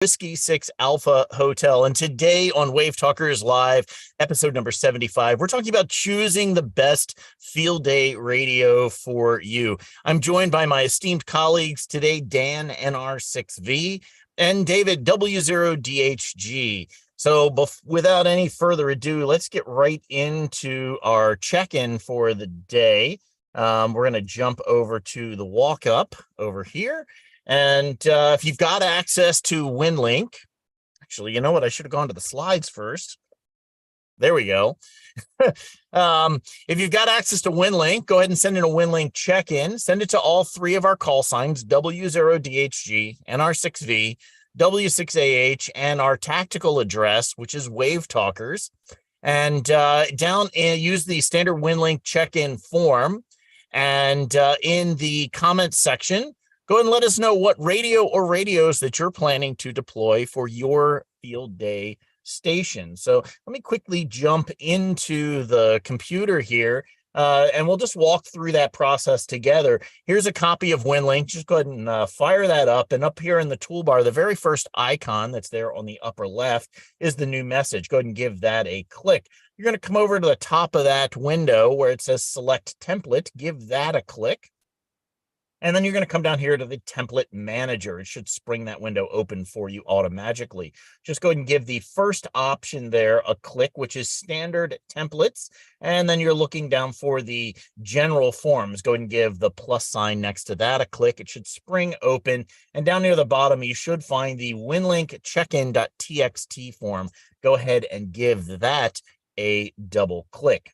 Whiskey 6 Alpha Hotel. And today on WaveTalkers Live, episode number 75, we're talking about choosing the best field day radio for you. I'm joined by my esteemed colleagues today, Dan NR6V and David W0DHG. So without any further ado, let's get right into our check-in for the day. We're going to jump over to the walk-up over here. And if you've got access to WinLink, actually, you know what? I should have gone to the slides first. There we go. If you've got access to WinLink, go ahead and send in a WinLink check-in. Send it to all three of our call signs, W0DHG, NR6V, W6AH, and our tactical address, which is WaveTalkers. And use the standard WinLink check-in form. And in the comments section, go ahead and let us know what radio or radios that you're planning to deploy for your field day station. So let me quickly jump into the computer here, and we'll just walk through that process together. Here's a copy of WinLink. Just go ahead and fire that up. And up here in the toolbar, the very first icon that's there on the upper left is the new message. Go ahead and give that a click. You're going to come over to the top of that window where it says Select Template. Give that a click. And then you're going to come down here to the template manager. It should spring that window open for you automatically. Just go ahead and give the first option there a click, which is standard templates. And then you're looking down for the general forms. Go ahead and give the plus sign next to that a click. It should spring open. And down near the bottom, you should find the WinLink checkin.txt form. Go ahead and give that a double click.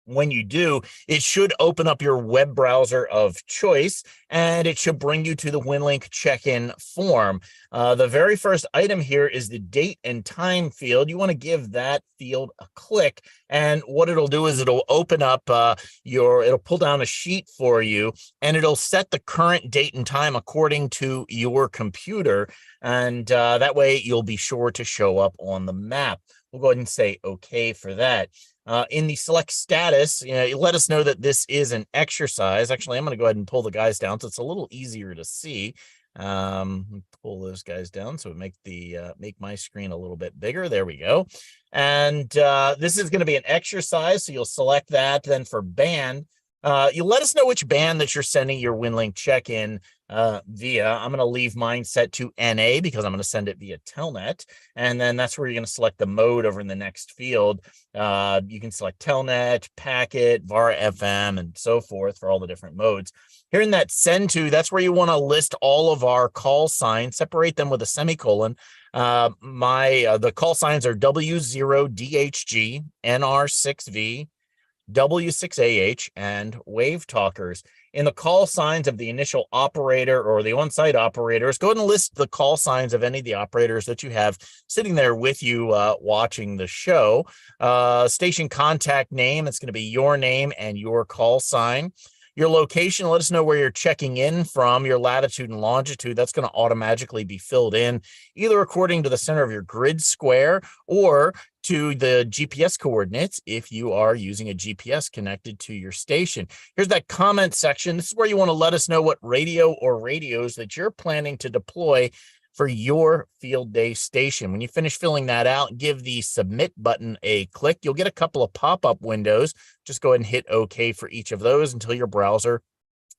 When you do, it should open up your web browser of choice, and it should bring you to the WinLink check-in form. The very first item here is the date and time field. You want to give that field a click, and what it'll do is it'll open up it'll pull down a sheet for you, and it'll set the current date and time according to your computer, and that way you'll be sure to show up on the map. We'll go ahead and say okay for that. In the select status, let us know that this is an exercise. Actually, I'm going to go ahead and pull the guys down so it's a little easier to see. Pull those guys down so it make my screen a little bit bigger. There we go. And this is going to be an exercise, so you'll select that. Then for band, you let us know which band that you're sending your WinLink check-in via. I'm going to leave mine set to NA because I'm going to send it via Telnet. And then that's where you're going to select the mode over in the next field. You can select Telnet, Packet, VAR FM, and so forth for all the different modes. Here in that send to, that's where you want to list all of our call signs, separate them with a semicolon. The call signs are W0DHG, NR6V, W6AH, and WaveTalkers. In the call signs of the initial operator or the on-site operators, go ahead and list the call signs of any of the operators that you have sitting there with you watching the show. Station contact name, it's going to be your name and your call sign. Your location, let us know where you're checking in from, your latitude and longitude. That's going to automatically be filled in either according to the center of your grid square or to the GPS coordinates if you are using a GPS connected to your station. Here's that comment section. This is where you want to let us know what radio or radios that you're planning to deploy for your field day station. When you finish filling that out, give the submit button a click. You'll get a couple of pop-up windows. Just go ahead and hit OK for each of those until your browser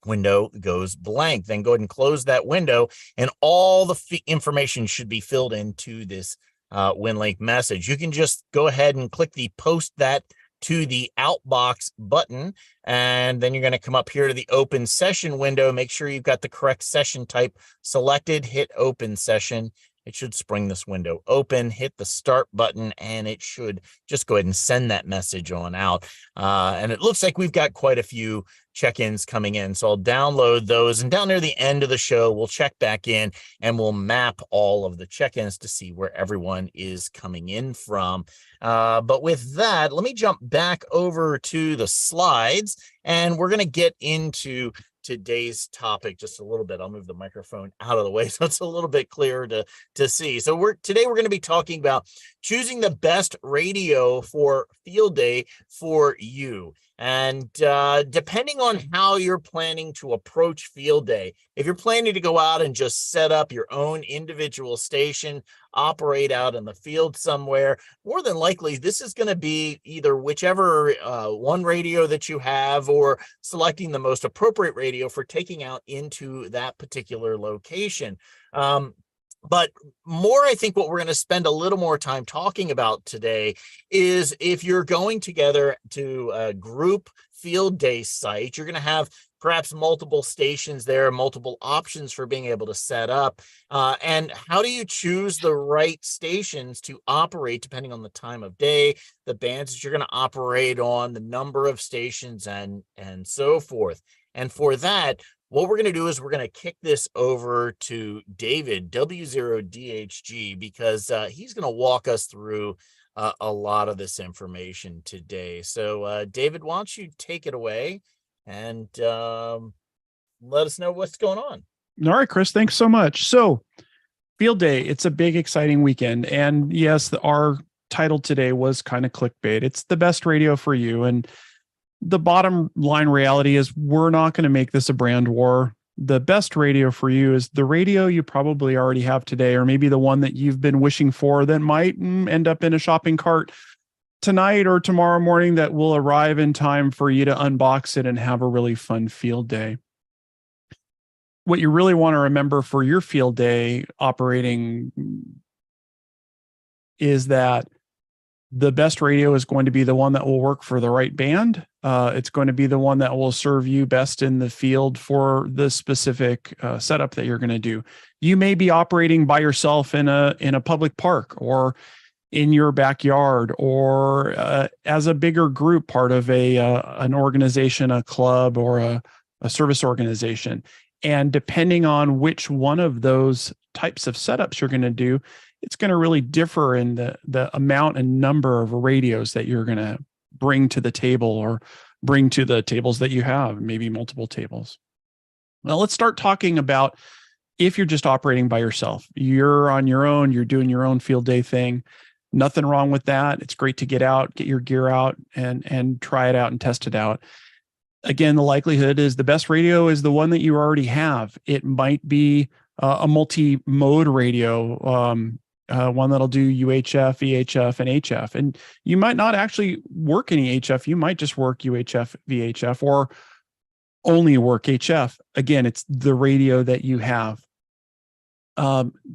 window goes blank. Then go ahead and close that window, and all the information should be filled into this WinLink message. You can just go ahead and click the post that to the outbox button, and then you're going to come up here to the open session window. Make sure you've got the correct session type selected. Hit open session. It should spring this window open. Hit the start button, and it should just go ahead and send that message on out. And it looks like we've got quite a few check-ins coming in. So I'll download those, and down near the end of the show, we'll check back in and we'll map all of the check-ins to see where everyone is coming in from. But with that, let me jump back over to the slides, and we're going to get into today's topic just a little bit. I'll move the microphone out of the way so it's a little bit clearer to see. So today we're going to be talking about choosing the best radio for field day for you. And depending on how you're planning to approach field day, if you're planning to go out and just set up your own individual station, operate out in the field somewhere, more than likely this is going to be either whichever one radio that you have, or selecting the most appropriate radio for taking out into that particular location. But more, I think what we're going to spend a little more time talking about today is if you're going together to a group field day site, you're going to have perhaps multiple stations there, multiple options for being able to set up. And how do you choose the right stations to operate depending on the time of day, the bands that you're going to operate on, the number of stations, and so forth. And for that, what we're going to do is we're going to kick this over to David, W0DHG, because he's going to walk us through a lot of this information today. So, David, why don't you take it away and let us know what's going on. All right, Chris, thanks so much. So, field day, it's a big, exciting weekend. And yes, our title today was kind of clickbait. It's the best radio for you. And the bottom line reality is we're not going to make this a brand war. The best radio for you is the radio you probably already have today, or maybe the one that you've been wishing for that might end up in a shopping cart tonight or tomorrow morning that will arrive in time for you to unbox it and have a really fun field day. What you really want to remember for your field day operating is that the best radio is going to be the one that will work for the right band. It's going to be the one that will serve you best in the field for the specific setup that you're going to do. You may be operating by yourself in a public park, or in your backyard, or as a bigger group, part of an organization, a club, or a service organization. And depending on which one of those types of setups you're going to do, it's going to really differ in the amount and number of radios that you're going to bring to the table, or bring to the tables that you have, maybe multiple tables. Now, let's start talking about if you're just operating by yourself. You're on your own, you're doing your own field day thing. Nothing wrong with that. It's great to get out, get your gear out, and try it out and test it out. Again, the likelihood is the best radio is the one that you already have. It might be a multi-mode radio, one that'll do UHF, VHF, and HF. And you might not actually work any HF. You might just work UHF, VHF, or only work HF. Again, it's the radio that you have.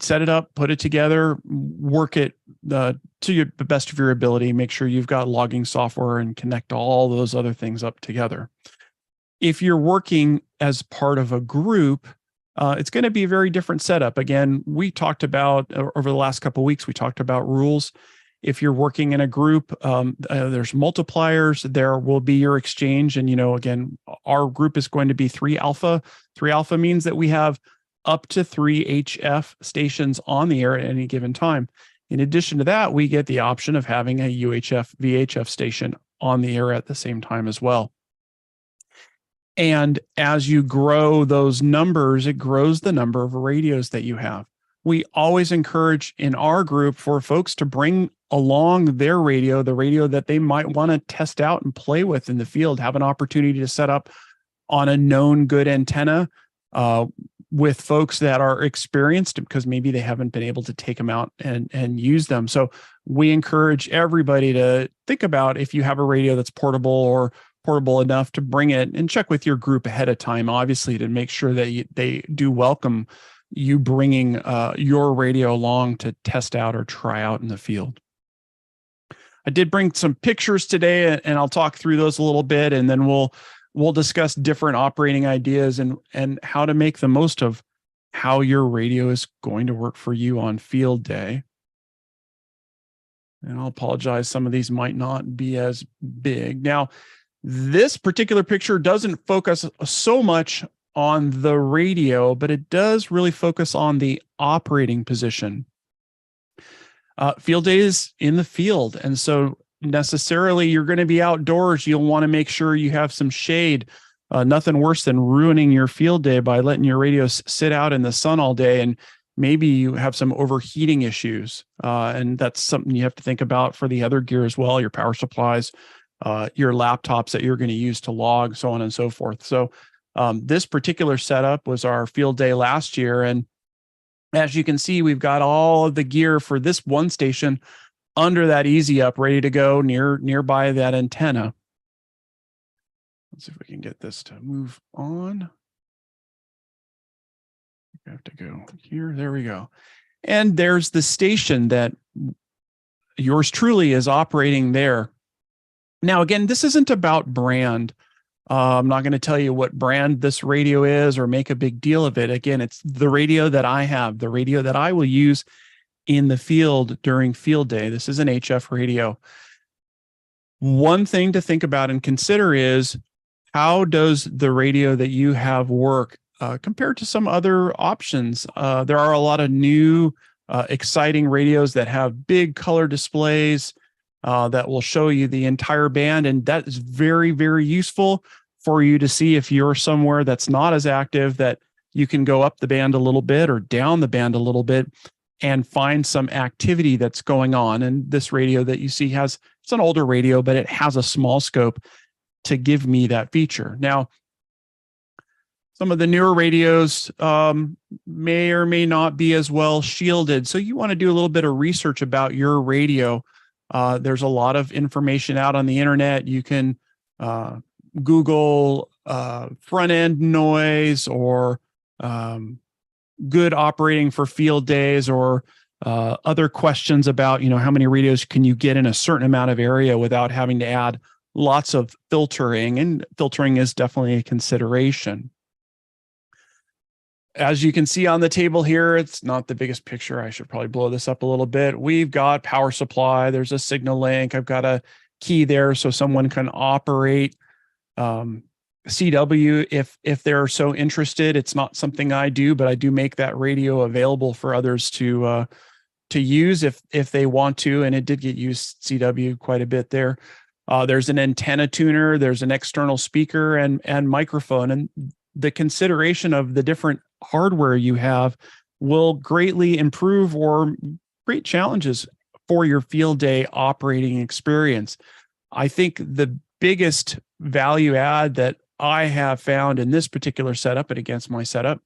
Set it up, put it together, work it to the best of your ability. Make sure you've got logging software and connect all those other things up together. If you're working as part of a group, it's going to be a very different setup. Again, we talked about over the last couple of weeks, we talked about rules. If you're working in a group, there's multipliers. There will be your exchange. And, again, our group is going to be 3 alpha. 3 alpha means that we have up to 3 HF stations on the air at any given time. In addition to that, we get the option of having a UHF, VHF station on the air at the same time as well. And as you grow those numbers, it grows the number of radios that you have. We always encourage in our group for folks to bring along their radio, the radio that they might want to test out and play with in the field, have an opportunity to set up on a known good antenna with folks that are experienced, because maybe they haven't been able to take them out and use them. So we encourage everybody to think about if you have a radio that's portable or portable enough to bring it, and check with your group ahead of time, obviously, to make sure that they do welcome you bringing your radio along to test out or try out in the field. I did bring some pictures today, and I'll talk through those a little bit, and then we'll discuss different operating ideas and how to make the most of how your radio is going to work for you on field day. And I'll apologize, some of these might not be as big. Now, this particular picture doesn't focus so much on the radio, but it does really focus on the operating position. Field day is in the field, and so necessarily you're going to be outdoors. You'll want to make sure you have some shade Nothing worse than ruining your field day by letting your radio sit out in the sun all day, and maybe you have some overheating issues. And that's something you have to think about for the other gear as well, your power supplies, your laptops that you're going to use to log, so on and so forth. So this particular setup was our field day last year. And as you can see, we've got all of the gear for this one station under that easy up, ready to go nearby that antenna. Let's see if we can get this to move on. I have to go here. There we go. And there's the station that yours truly is operating there. Now, again, this isn't about brand. I'm not going to tell you what brand this radio is or make a big deal of it. Again, it's the radio that I have, the radio that I will use in the field during field day. This is an HF radio. One thing to think about and consider is, how does the radio that you have work compared to some other options? There are a lot of new, exciting radios that have big color displays that will show you the entire band. And that is very, very useful for you to see if you're somewhere that's not as active, that you can go up the band a little bit or down the band a little bit and find some activity that's going on. And this radio that you see it's an older radio, but it has a small scope to give me that feature. Now, some of the newer radios may or may not be as well shielded. So you want to do a little bit of research about your radio. There's a lot of information out on the internet. You can Google front end noise or good operating for field days, or other questions about, how many radios can you get in a certain amount of area without having to add lots of filtering, and filtering is definitely a consideration. As you can see on the table here, it's not the biggest picture. I should probably blow this up a little bit. We've got power supply. There's a signal link. I've got a key there so someone can operate CW if they're so interested. It's not something I do, but I do make that radio available for others to use if they want to. And it did get used CW quite a bit there. There's an antenna tuner, there's an external speaker and microphone, and the consideration of the different hardware you have will greatly improve or create challenges for your field day operating experience. I think the biggest value add that I have found in this particular setup and against my setup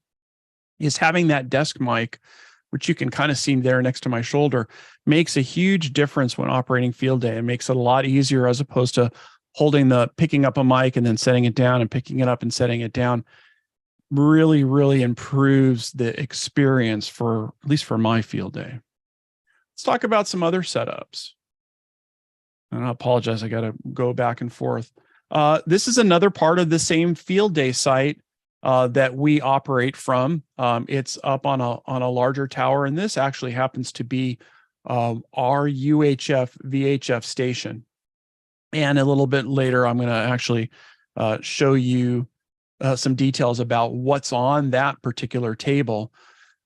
is having that desk mic, which you can kind of see there next to my shoulder, makes a huge difference when operating field day. It makes it a lot easier as opposed to picking up a mic and then setting it down and picking it up and setting it down. Really, really improves the experience at least for my field day. Let's talk about some other setups. And I apologize, I got to go back and forth. This is another part of the same field day site that we operate from. It's up on a larger tower, and this actually happens to be our UHF VHF station. And a little bit later, I'm going to actually show you some details about what's on that particular table.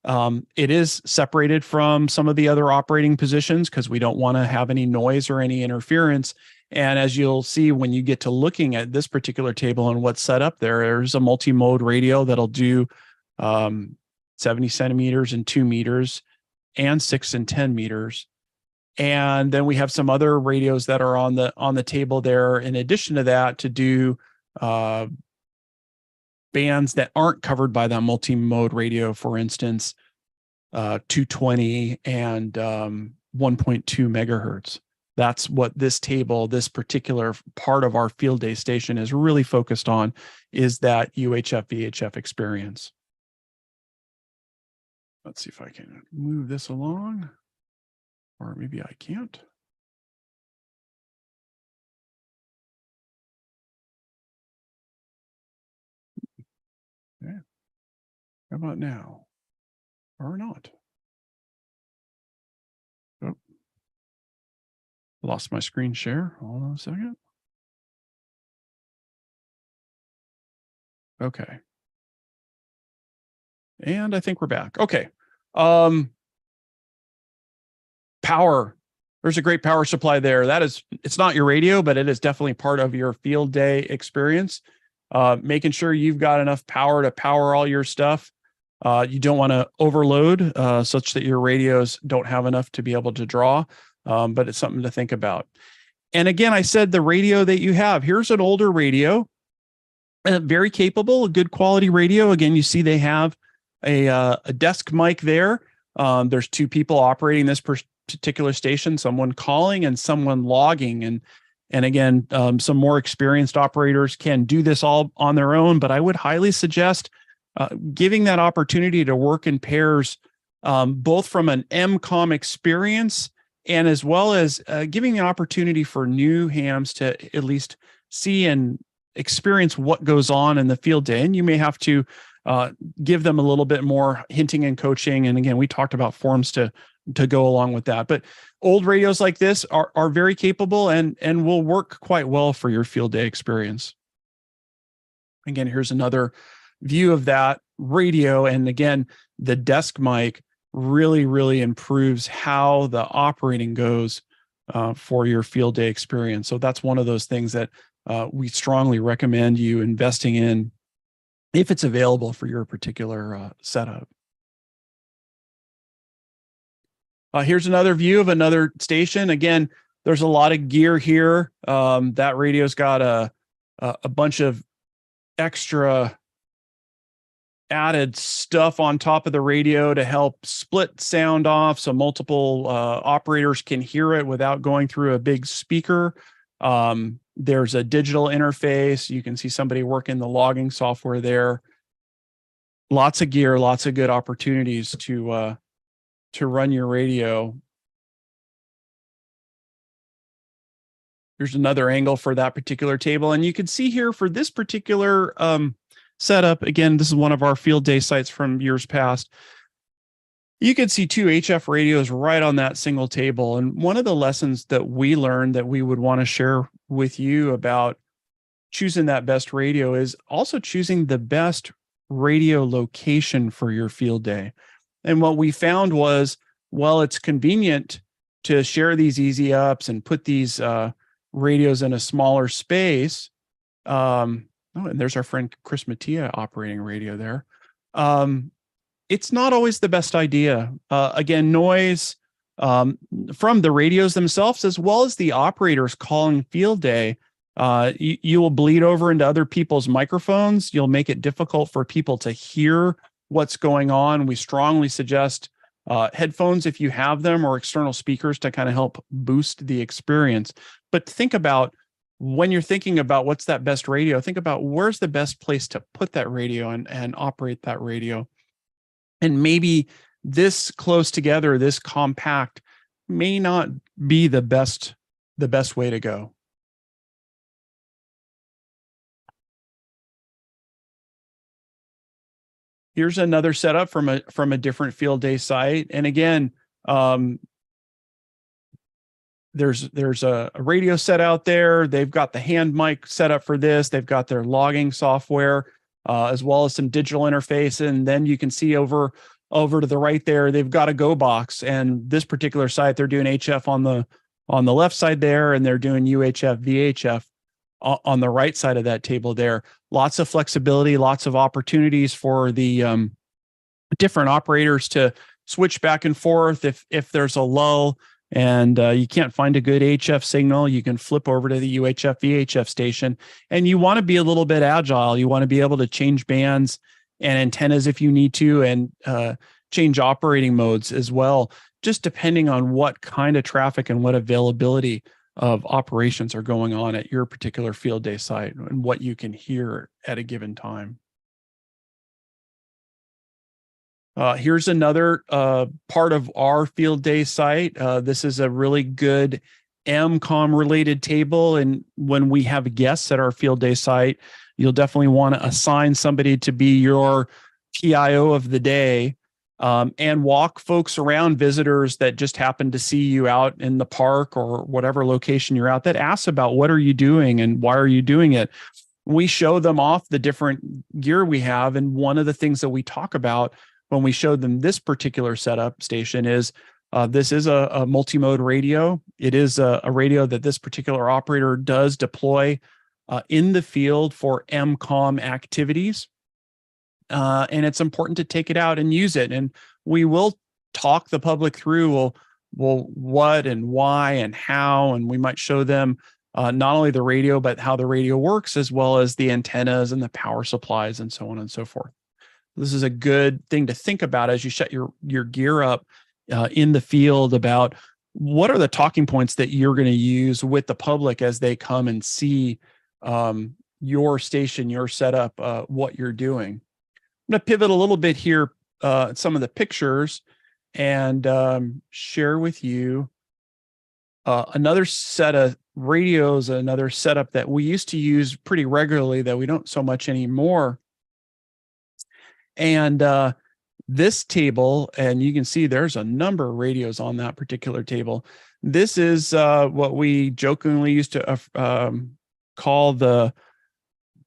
It is separated from some of the other operating positions because we don't want to have any noise or any interference. And as you'll see when you get to looking at this particular table and what's set up there's a multi-mode radio that'll do 70 centimeters and 2 meters and 6 and 10 meters. And then we have some other radios that are on the table there in addition to that to do bands that aren't covered by that multi-mode radio, for instance, 220 and 1.2 megahertz. That's what this particular part of our field day station is really focused on, is that UHF VHF experience. Let's see if I can move this along, or maybe I can't. Okay. How about now? Or not? Oh. Lost my screen share. Hold on a second. Okay. And I think we're back. Okay. Power. There's a great power supply there. It's not your radio, but it is definitely part of your field day experience. making sure you've got enough power to power all your stuff. You don't want to overload such that your radios don't have enough to be able to draw, but it's something to think about. And again, I said the radio that you have, here's an older radio, very capable, a good quality radio. Again, you see they have a desk mic there. There's two people operating this particular station, someone calling and someone logging. And again, some more experienced operators can do this all on their own, but I would highly suggest giving that opportunity to work in pairs, both from an MCOM experience and as well as giving the opportunity for new hams to at least see and experience what goes on in the field day. And you may have to give them a little bit more hinting and coaching. And again, we talked about forms to go along with that. But old radios like this are very capable and will work quite well for your field day experience. Again, here's another view of that radio. And again, the desk mic really improves how the operating goes for your field day experience. So that's one of those things that we strongly recommend you investing in if it's available for your particular setup. Here's another view of another station. Again, there's a lot of gear here. That radio's got a bunch of extra added stuff on top of the radio to help split sound off so multiple operators can hear it without going through a big speaker. There's a digital interface. You can see somebody working the logging software there. Lots of gear, lots of good opportunities to run your radio. Here's another angle for that particular table. And you can see here for this particular setup, again, this is one of our field day sites from years past. You can see two HF radios right on that single table. And one of the lessons that we learned that we would want to share with you about choosing that best radio is also choosing the best radio location for your field day. And what we found was, well, it's convenient to share these easy ups and put these radios in a smaller space. Oh, and there's our friend Chris Mattia operating radio there. It's not always the best idea. Again, noise from the radios themselves, as well as the operators calling field day, you will bleed over into other people's microphones. You'll make it difficult for people to hear what's going on. We strongly suggest headphones if you have them, or external speakers to kind of help boost the experience. But think about, when you're thinking about what's that best radio, think about where's the best place to put that radio and operate that radio. And maybe this close together, this compact, may not be the best way to go. Here's another setup from a different field day site. And again, there's a radio set out there. They've got the hand mic set up for this. They've got their logging software, as well as some digital interface. And then you can see over to the right there, they've got a Go box. And this particular site, they're doing HF on the left side there, and they're doing UHF, VHF on the right side of that table there. Lots of flexibility, lots of opportunities for the different operators to switch back and forth if there's a lull and you can't find a good HF signal. You can flip over to the UHF, VHF station, and you want to be a little bit agile. You want to be able to change bands and antennas if you need to, and change operating modes as well, just depending on what kind of traffic and what availability of operations are going on at your particular field day site and what you can hear at a given time. Here's another part of our field day site. This is a really good MCOM related table. And when we have guests at our field day site, you'll definitely want to assign somebody to be your PIO of the day, and walk folks around, visitors that just happen to see you out in the park or whatever location you're out, that asks about what are you doing and why are you doing it. We show them off the different gear we have. And one of the things that we talk about when we showed them this particular setup station is this is a multi-mode radio. It is a radio that this particular operator does deploy in the field for MCOM activities. And it's important to take it out and use it. And we will talk the public through, well, what and why and how, and we might show them not only the radio, but how the radio works, as well as the antennas and the power supplies and so on and so forth. This is a good thing to think about as you set your gear up in the field, about what are the talking points that you're going to use with the public as they come and see your station, your setup, what you're doing. I'm going to pivot a little bit here, some of the pictures, and share with you another set of radios, another setup that we used to use pretty regularly that we don't so much anymore. And this table, and you can see there's a number of radios on that particular table. This is what we jokingly used to call the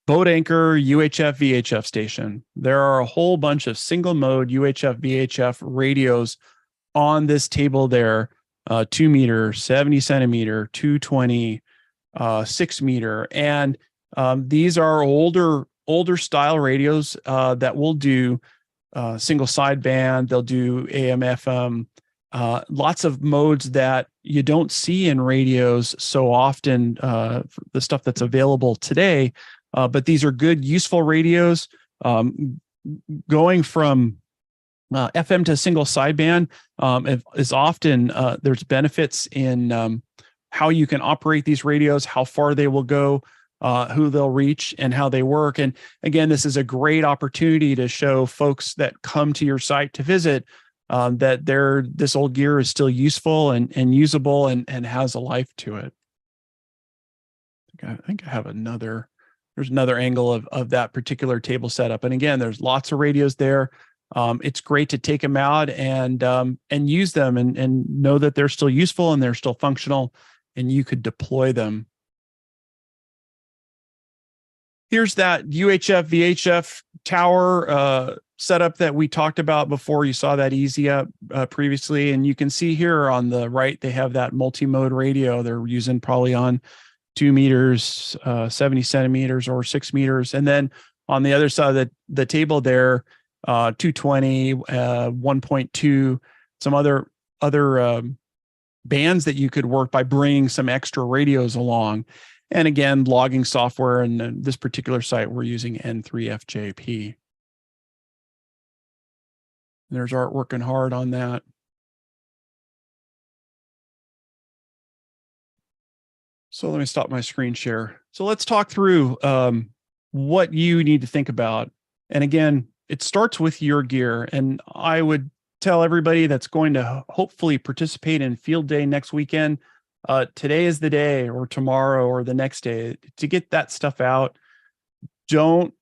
boat anchor UHF VHF station. There are a whole bunch of single mode UHF VHF radios on this table there, 2 meter, 70 centimeter, 220, 6 meter. And these are older style radios that will do single sideband. They'll do AM, FM, lots of modes that you don't see in radios so often, the stuff that's available today. But these are good, useful radios. Going from FM to single sideband is often, there's benefits in how you can operate these radios, how far they will go, who they'll reach, and how they work. And again, this is a great opportunity to show folks that come to your site to visit that this old gear is still useful and usable and has a life to it. I think I have there's another angle of that particular table setup. And again, there's lots of radios there. It's great to take them out and use them and know that they're still useful and they're still functional, and you could deploy them. Here's that UHF VHF tower setup that we talked about before. You saw that easy up previously, and you can see here on the right they have that multi-mode radio. They're using probably on 2 meters, 70 centimeters, or 6 meters. And then on the other side of the table there, 220, 1.2, some other bands that you could work by bringing some extra radios along. And again, logging software, and this particular site, we're using N3FJP. There's Art working hard on that. So let me stop my screen share. So let's talk through what you need to think about. And again, it starts with your gear. And I would tell everybody that's going to hopefully participate in field day next weekend, today is the day, or tomorrow, or the next day, to get that stuff out. Don't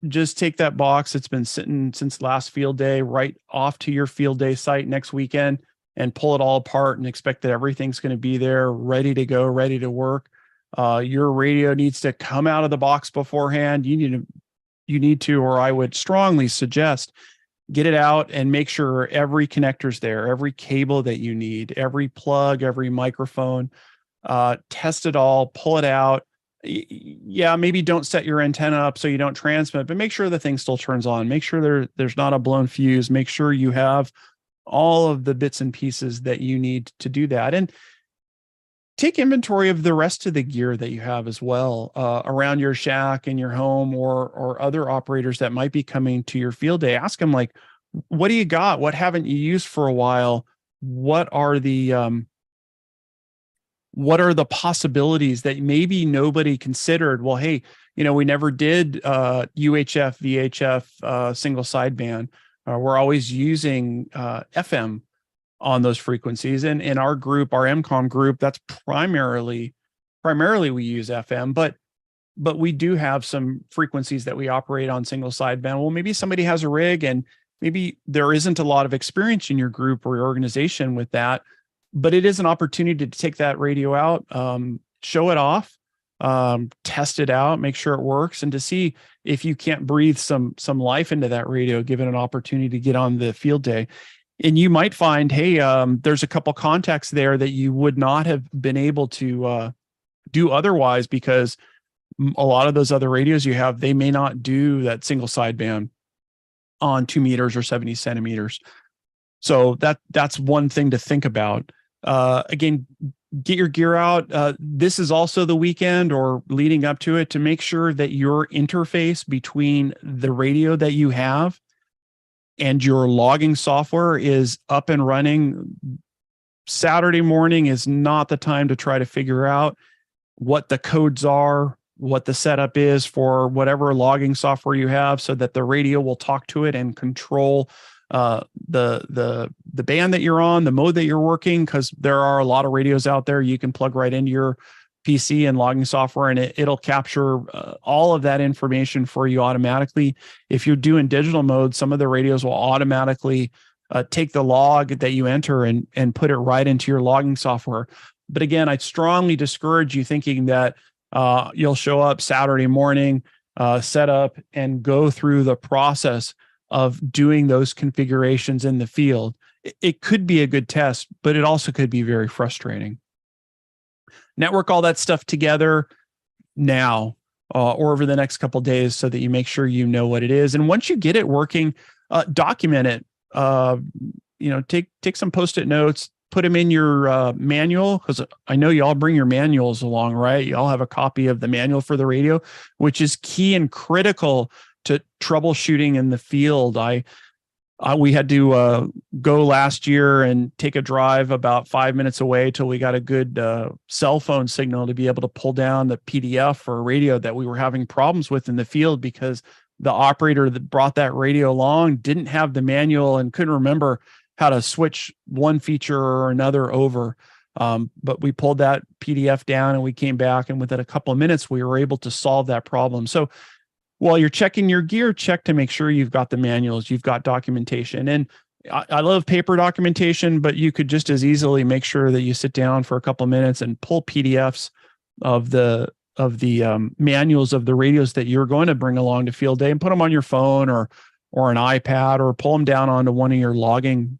just take that box that's been sitting since last field day right off to your field day site next weekend and pull it all apart and expect that everything's going to be there, ready to go, ready to work. Your radio needs to come out of the box beforehand. You need to, or I would strongly suggest, get it out and make sure every connector's there, every cable that you need, every plug, every microphone. Test it all, pull it out. Yeah, maybe don't set your antenna up so you don't transmit, but make sure the thing still turns on. Make sure there's not a blown fuse. Make sure you have all of the bits and pieces that you need to do that. And take inventory of the rest of the gear that you have as well, around your shack, in your home, or other operators that might be coming to your field day. Ask them, like, what do you got? What haven't you used for a while? What are the possibilities that maybe nobody considered? Well, hey, we never did UHF, VHF, single sideband. We're always using FM on those frequencies. And in our group, our MCOM group, that's primarily we use FM, but we do have some frequencies that we operate on single sideband. Well, maybe somebody has a rig and maybe there isn't a lot of experience in your group or your organization with that, but it is an opportunity to take that radio out, show it off, test it out, make sure it works, and to see if you can't breathe some life into that radio, give it an opportunity to get on the field day. And you might find, hey, there's a couple contacts there that you would not have been able to do otherwise, because A lot of those other radios you have, they may not do that single sideband on 2 meters or 70 centimeters. So that's one thing to think about. Again, get your gear out. This is also the weekend or leading up to it to make sure that your interface between the radio that you have and your logging software is up and running. Saturday morning is not the time to try to figure out what the codes are, what the setup is for whatever logging software you have, so that the radio will talk to it and control the band that you're on, the mode that you're working, because there are a lot of radios out there you can plug right into your PC and logging software, and it'll capture all of that information for you automatically. If you're doing digital mode, some of the radios will automatically take the log that you enter and put it right into your logging software. But again, I strongly discourage you thinking that you'll show up Saturday morning, set up, and go through the process of doing those configurations in the field. It could be a good test, but it also could be very frustrating. Network all that stuff together now or over the next couple of days so that you make sure you know what it is. And once you get it working, document it. Take some Post-it notes, put them in your manual, because I know y'all bring your manuals along, right? Y'all have a copy of the manual for the radio, which is key and critical to troubleshooting in the field. We had to go last year and take a drive about 5 minutes away till we got a good cell phone signal to be able to pull down the PDF for a radio that we were having problems with in the field, because the operator that brought that radio along didn't have the manual and couldn't remember how to switch one feature or another over. But we pulled that PDF down and we came back, and within a couple of minutes, we were able to solve that problem. So while you're checking your gear, check to make sure you've got the manuals, you've got documentation. And I love paper documentation, but you could just as easily make sure that you sit down for a couple of minutes and pull PDFs of the manuals of the radios that you're going to bring along to field day and put them on your phone or an iPad, or pull them down onto one of your logging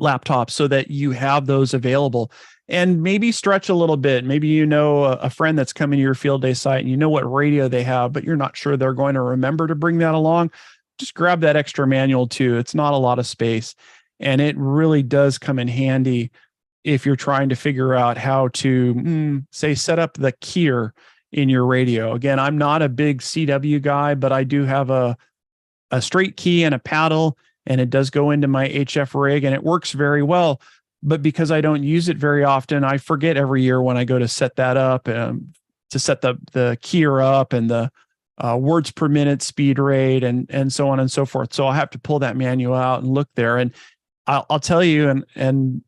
laptops so that you have those available. And maybe stretch a little bit. Maybe you know a friend that's coming to your field day site and you know what radio they have, but you're not sure they're going to remember to bring that along. Just grab that extra manual too. It's not a lot of space. And it really does come in handy if you're trying to figure out how to, say, set up the keyer in your radio. Again, I'm not a big CW guy, but I do have a straight key and a paddle, and it does go into my HF rig, and it works very well. But because I don't use it very often, I forget every year when I go to set that up, to set the keyer up and the words per minute speed rate and so on and so forth. So I'll have to pull that manual out and look there. And I'll tell you, and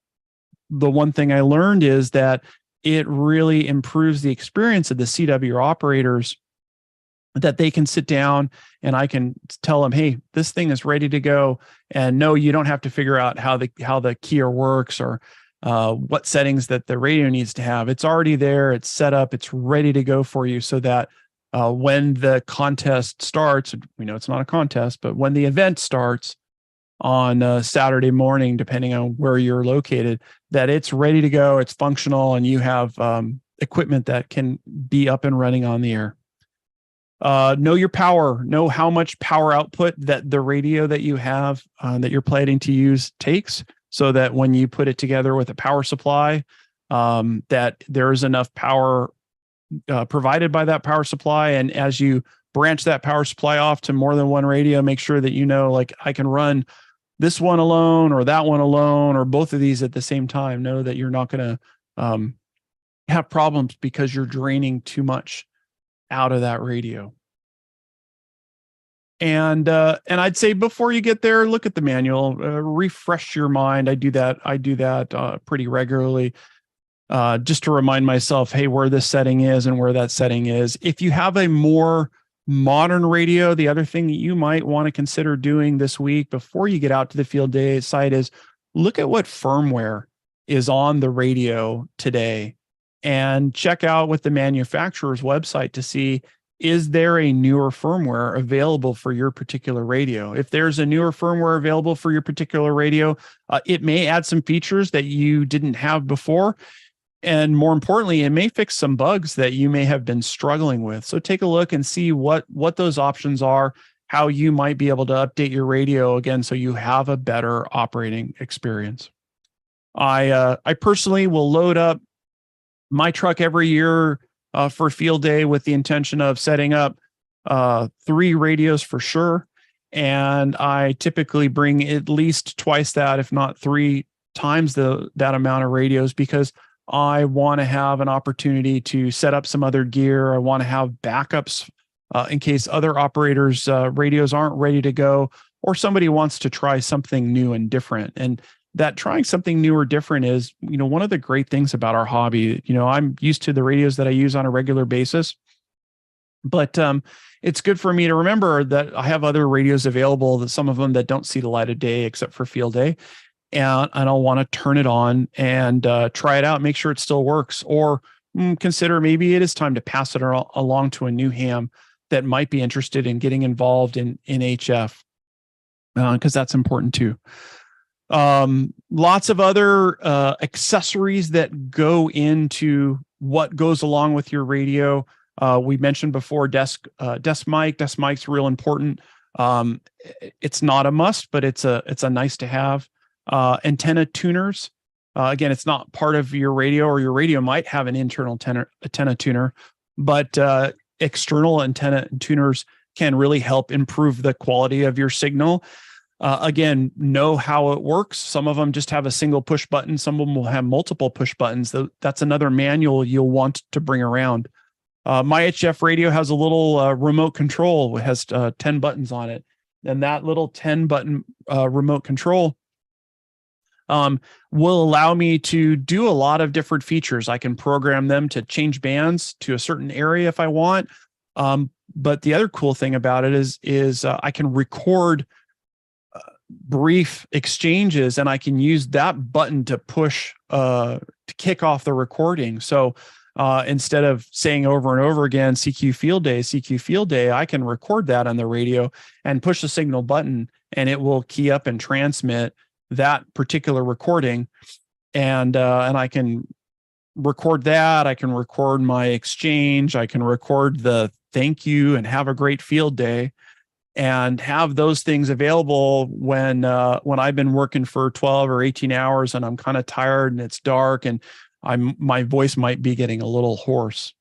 the one thing I learned is that it really improves the experience of the CW operators, that they can sit down and I can tell them, hey, this thing is ready to go. And no, you don't have to figure out how the keyer works or what settings that the radio needs to have. It's already there. It's set up. It's ready to go for you, so that when the contest starts, we know it's not a contest, but when the event starts on Saturday morning, depending on where you're located, that it's ready to go, it's functional, and you have equipment that can be up and running on the air. Know your power, know how much power output that the radio that you have that you're planning to use takes, so that when you put it together with a power supply, that there is enough power provided by that power supply. And as you branch that power supply off to more than one radio, make sure that you know, like, I can run this one alone or that one alone or both of these at the same time. Know that you're not going to have problems because you're draining too much out of that radio. And I'd say before you get there, look at the manual, refresh your mind. I do that pretty regularly, just to remind myself, hey, where this setting is and where that setting is. If you have a more modern radio, the other thing that you might want to consider doing this week before you get out to the field day site is look at what firmware is on the radio today, and check out with the manufacturer's website to see, is there a newer firmware available for your particular radio? If there's a newer firmware available for your particular radio, it may add some features that you didn't have before. And more importantly, it may fix some bugs that you may have been struggling with. So take a look and see what those options are, how you might be able to update your radio again so you have a better operating experience. I personally will load up my truck every year for field day with the intention of setting up 3 radios for sure. And I typically bring at least twice that, if not 3 times that amount of radios, because I want to have an opportunity to set up some other gear. I want to have backups in case other operators' radios aren't ready to go, or somebody wants to try something new and different. And that trying something new or different is, one of the great things about our hobby. I'm used to the radios that I use on a regular basis, but it's good for me to remember that I have other radios available, that some of them that don't see the light of day except for field day. And I'll want to turn it on and try it out, make sure it still works, or consider maybe it is time to pass it along to a new ham that might be interested in getting involved in HF, because that's important too. Lots of other accessories that go into what goes along with your radio. We mentioned before desk mic. Desk mic's real important. It's not a must, but it's a nice to have. Antenna tuners. Again, it's not part of your radio, or your radio might have an internal antenna tuner, but external antenna tuners can really help improve the quality of your signal. Again, know how it works. Some of them just have a single push button. Some of them will have multiple push buttons. That's another manual you'll want to bring around. My HF radio has a little remote control. It has 10 buttons on it. And that little 10 button remote control will allow me to do a lot of different features. I can program them to change bands to a certain area if I want. But the other cool thing about it is I can record brief exchanges, and I can use that button to push to kick off the recording. So instead of saying over and over again, CQ field day, I can record that on the radio and push the signal button, and it will key up and transmit that particular recording. And I can record that. I can record my exchange. I can record the thank you and have a great field day, and have those things available when I've been working for 12 or 18 hours and I'm kind of tired and it's dark and my voice might be getting a little hoarse.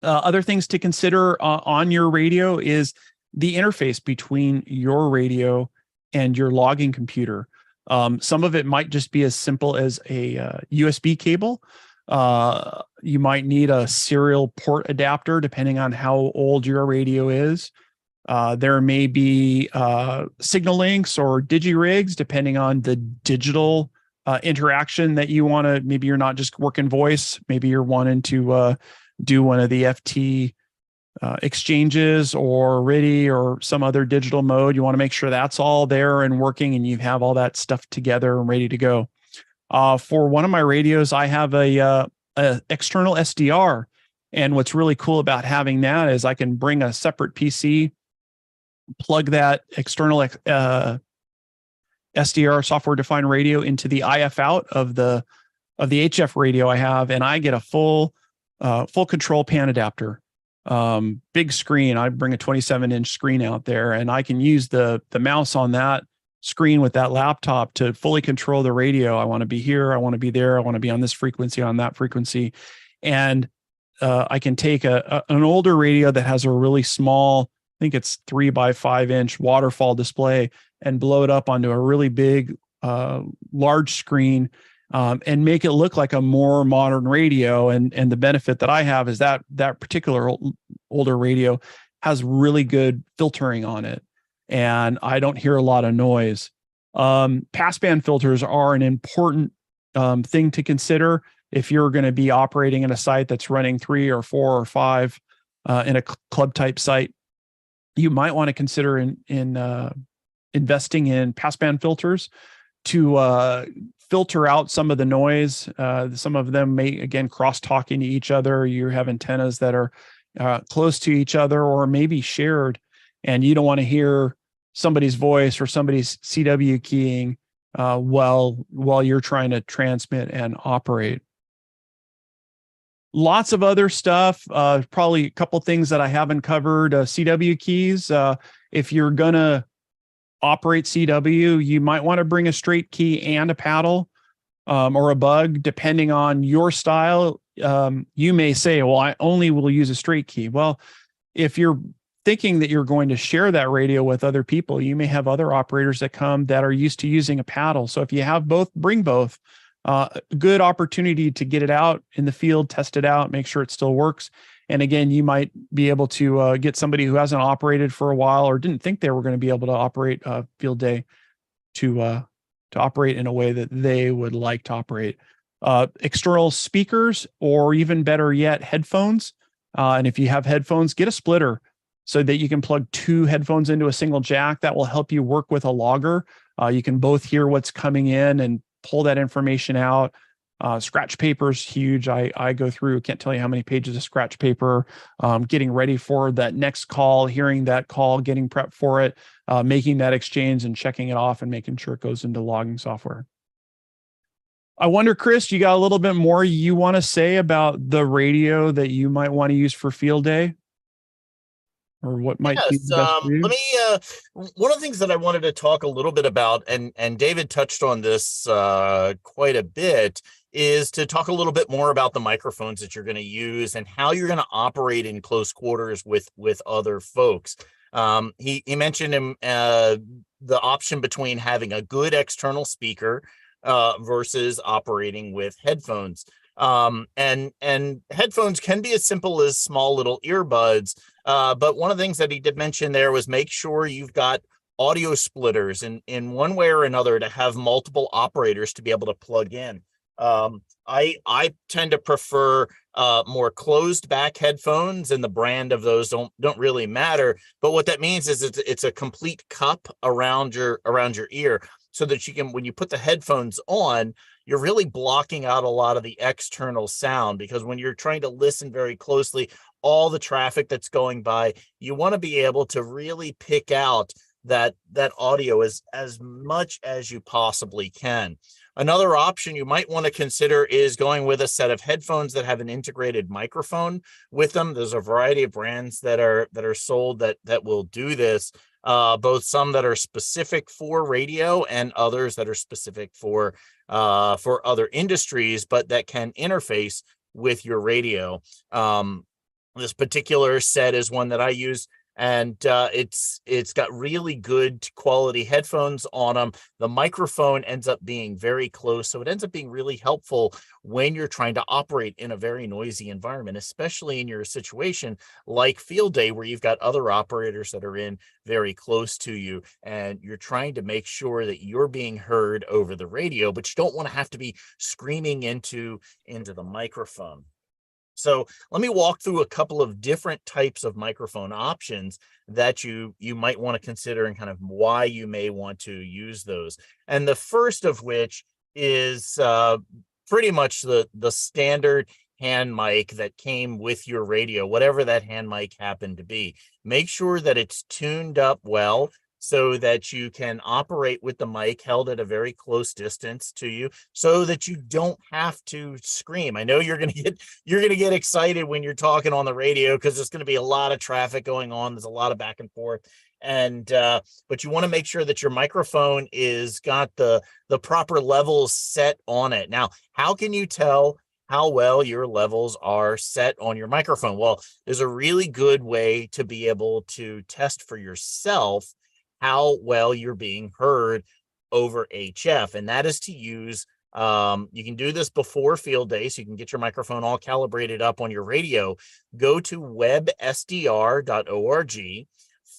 Other things to consider on your radio is the interface between your radio and your logging computer. Some of it might just be as simple as a USB cable. You might need a serial port adapter depending on how old your radio is. There may be signal links or digi-rigs depending on the digital interaction that you want to. Maybe you're not just working voice. Maybe you're wanting to do one of the FT exchanges or RIDI or some other digital mode. You want to make sure that's all there and working, and you have all that stuff together and ready to go. For one of my radios, I have a external SDR, and what's really cool about having that is I can bring a separate PC, plug that external SDR, software defined radio, into the IF out of the HF radio I have, and I get a full control pan adapter. Big screen. I bring a 27-inch screen out there, and I can use the mouse on that screen with that laptop to fully control the radio. I want to be here. I want to be there. I want to be on this frequency, on that frequency. And I can take an older radio that has a really small, I think it's 3x5-inch waterfall display, and blow it up onto a really big, large screen, and make it look like a more modern radio. And the benefit that I have is that particular older radio has really good filtering on it, and I don't hear a lot of noise. Passband filters are an important thing to consider if you're going to be operating in a site that's running 3 or 4 or 5 in a club type site. You might want to consider investing in passband filters to filter out some of the noise. Some of them may, again, cross-talk into each other. You have antennas that are close to each other or maybe shared, and you don't want to hear somebody's voice or somebody's CW keying while you're trying to transmit and operate. Lots of other stuff. Probably a couple things that I haven't covered. CW keys. If you're gonna operate CW, you might want to bring a straight key and a paddle, or a bug, depending on your style. You may say, well, I only will use a straight key. Well, if you're thinking that you're going to share that radio with other people, you may have other operators that come that are used to using a paddle. So if you have both, bring both. Good opportunity to get it out in the field, test it out, make sure it still works. And again, you might be able to get somebody who hasn't operated for a while or didn't think they were going to be able to operate a field day to operate in a way that they would like to operate. External speakers, or even better yet, headphones. And if you have headphones, get a splitter so that you can plug 2 headphones into a single jack. That will help you work with a logger. You can both hear what's coming in and pull that information out. Scratch paper is huge. I go through, can't tell you how many pages of scratch paper, getting ready for that next call, hearing that call, getting prepped for it, making that exchange and checking it off and making sure it goes into logging software. I wonder, Chris, you got a little bit more you want to say about the radio that you might want to use for field day? Or what might be the best for you? Let me, one of the things that I wanted to talk a little bit about, and David touched on this quite a bit, is to talk a little bit more about the microphones that you're going to use and how you're going to operate in close quarters with other folks. He mentioned the option between having a good external speaker versus operating with headphones. And headphones can be as simple as small little earbuds. But one of the things that he did mention there was make sure you've got audio splitters in one way or another to have multiple operators to be able to plug in. I tend to prefer more closed back headphones, and the brand of those don't really matter. But what that means is it's a complete cup around your ear, so that you can, when you put the headphones on, you're really blocking out a lot of the external sound, because when you're trying to listen very closely, all the traffic that's going by, you want to be able to really pick out that audio as much as you possibly can. Another option you might want to consider is going with a set of headphones that have an integrated microphone with them. There's a variety of brands that are sold that will do this. Both some that are specific for radio and others that are specific for other industries, but that can interface with your radio. This particular set is one that I use, and it's got really good quality headphones on them. The microphone ends up being very close, so it ends up being really helpful when you're trying to operate in a very noisy environment, especially in your situation like field day, where you've got other operators that are in very close to you, and you're trying to make sure that you're being heard over the radio, but you don't want to have to be screaming into the microphone. So let me walk through a couple of different types of microphone options that you might want to consider, and kind of why you may want to use those. And the first of which is pretty much the standard hand mic that came with your radio, whatever that hand mic happened to be. Make sure that it's tuned up well, so that you can operate with the mic held at a very close distance to you, so that you don't have to scream. I know you're going to get excited when you're talking on the radio, because there's going to be a lot of traffic going on. There's a lot of back and forth, and but you want to make sure that your microphone is got the proper levels set on it. Now, how can you tell how well your levels are set on your microphone? Well, there's a really good way to be able to test for yourself how well you're being heard over HF, and that is to use, you can do this before field day, so you can get your microphone all calibrated up on your radio. Go to websdr.org,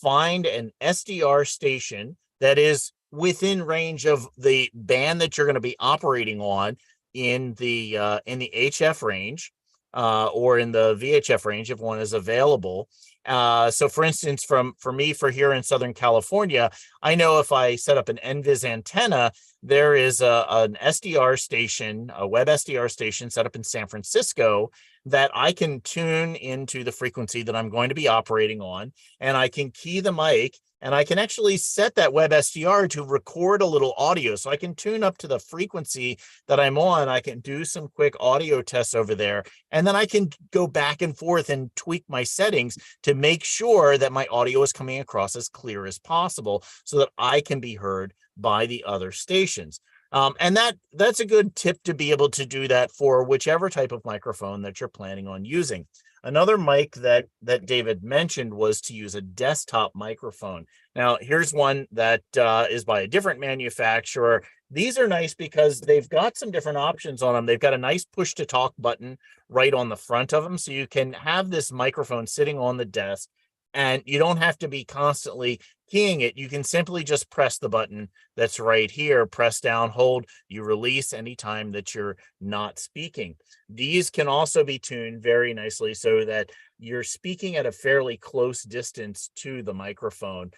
find an SDR station that is within range of the band that you're going to be operating on in the HF range, or in the VHF range if one is available. So for instance, for me here in Southern California, I know if I set up an NVIS antenna, there is an SDR station, a web SDR station set up in San Francisco, that I can tune into the frequency that I'm going to be operating on, and I can key the mic and I can actually set that WebSDR to record a little audio. So I can tune up to the frequency that I'm on. I can do some quick audio tests over there, and then I can go back and forth and tweak my settings to make sure that my audio is coming across as clear as possible so that I can be heard by the other stations. And that's a good tip to be able to do that for whichever type of microphone that you're planning on using. Another mic that David mentioned was to use a desktop microphone. Now, here's one that is by a different manufacturer. These are nice because they've got some different options on them. They've got a nice push to talk button right on the front of them. So you can have this microphone sitting on the desk and you don't have to be constantly keying it. You can simply just press the button that's right here, press down, hold, you release anytime that you're not speaking. These can also be tuned very nicely so that you're speaking at a fairly close distance to the microphone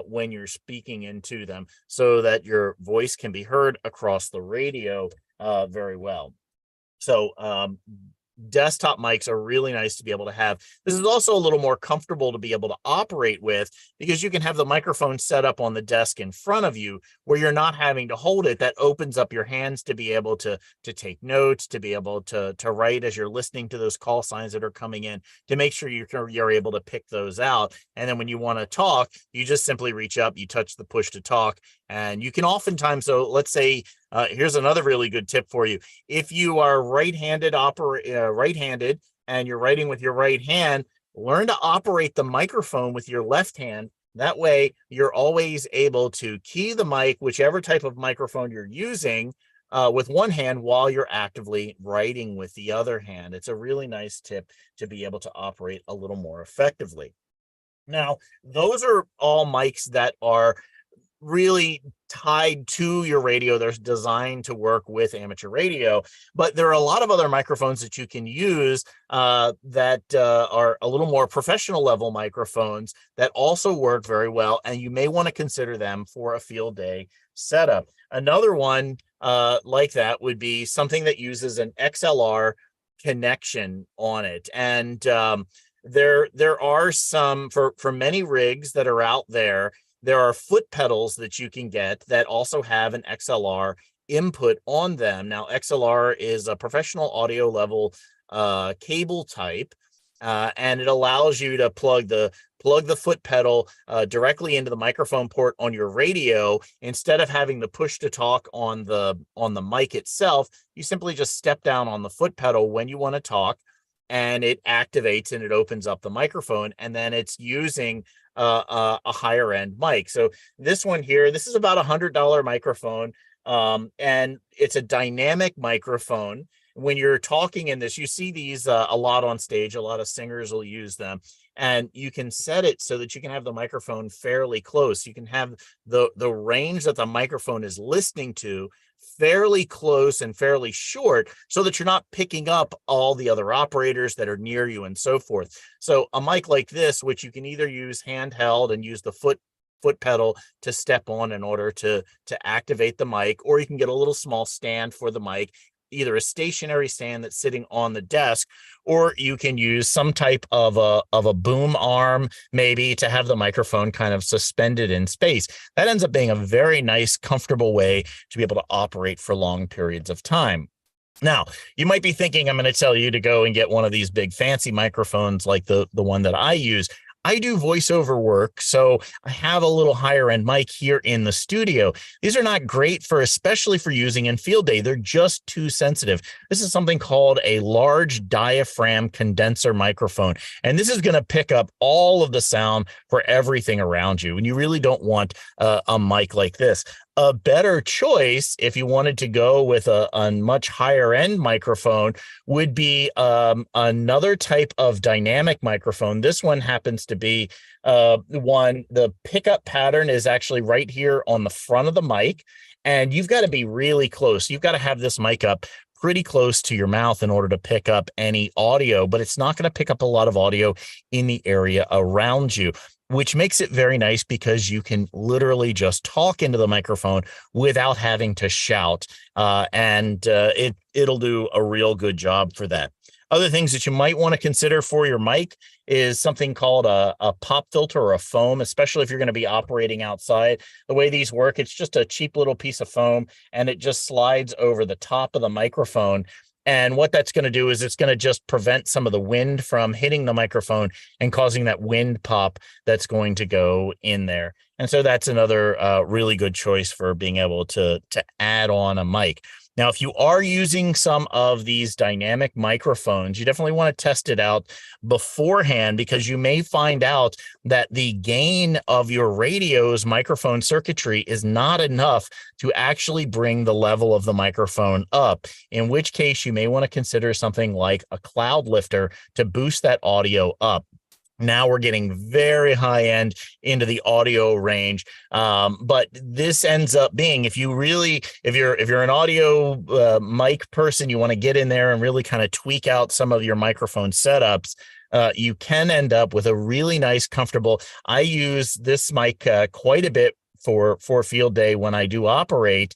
when you're speaking into them so that your voice can be heard across the radio very well. So desktop mics are really nice to be able to have. This is also a little more comfortable to be able to operate with because you can have the microphone set up on the desk in front of you where you're not having to hold it. That opens up your hands to be able to take notes, to be able to write as you're listening to those call signs that are coming in, to make sure you're able to pick those out. And then when you want to talk, you just simply reach up, you touch the push to talk, and you can oftentimes, so let's say, here's another really good tip for you. If you are right-handed and you're writing with your right hand, learn to operate the microphone with your left hand. That way, you're always able to key the mic, whichever type of microphone you're using, with one hand while you're actively writing with the other hand. It's a really nice tip to be able to operate a little more effectively. Now, those are all mics that are really tied to your radio. They're designed to work with amateur radio, but there are a lot of other microphones that you can use that are a little more professional level microphones that also work very well, and you may want to consider them for a field day setup. Another one like that would be something that uses an XLR connection on it, and there are some for many rigs that are out there. There are foot pedals that you can get that also have an XLR input on them. Now, XLR is a professional audio level cable type, and it allows you to plug the foot pedal directly into the microphone port on your radio. Instead of having the push to talk on the mic itself, you simply just step down on the foot pedal when you want to talk, and it activates and it opens up the microphone, and then it's using a higher end mic. So this one here, this is about $100 microphone, and it's a dynamic microphone. When you're talking in this, you see these a lot on stage. A lot of singers will use them, and you can set it so that you can have the microphone fairly close. You can have the range that the microphone is listening to fairly close and fairly short so that you're not picking up all the other operators that are near you and so forth. So a mic like this, which you can either use handheld and use the foot pedal to step on in order to activate the mic, or you can get a little small stand for the mic, either a stationary stand that's sitting on the desk, or you can use some type of a boom arm maybe to have the microphone kind of suspended in space. That ends up being a very nice, comfortable way to be able to operate for long periods of time. Now, you might be thinking I'm going to tell you to go and get one of these big fancy microphones like the one that I use. I do voiceover work, so I have a little higher end mic here in the studio. These are not great especially for using in field day. They're just too sensitive. This is something called a large diaphragm condenser microphone, and this is going to pick up all of the sound for everything around you, and you really don't want a mic like this. A better choice, if you wanted to go with a much higher end microphone, would be another type of dynamic microphone. This one happens to be the pickup pattern is actually right here on the front of the mic, and you've got to be really close. You've got to have this mic up pretty close to your mouth in order to pick up any audio, but it's not going to pick up a lot of audio in the area around you, which makes it very nice because you can literally just talk into the microphone without having to shout, and it'll do a real good job for that. Other things that you might want to consider for your mic is something called a pop filter or a foam, especially if you're going to be operating outside. The way these work, it's just a cheap little piece of foam, and it just slides over the top of the microphone. And what that's going to do is it's going to just prevent some of the wind from hitting the microphone and causing that wind pop that's going to go in there. And so that's another really good choice for being able to add on a mic. Now, if you are using some of these dynamic microphones, you definitely want to test it out beforehand, because you may find out that the gain of your radio's microphone circuitry is not enough to actually bring the level of the microphone up, in which case you may want to consider something like a cloud lifter to boost that audio up. Now we're getting very high end into the audio range, but this ends up being, if you're an audio mic person, you want to get in there and really kind of tweak out some of your microphone setups. You can end up with a really nice, comfortable. I use this mic quite a bit for field day when I do operate.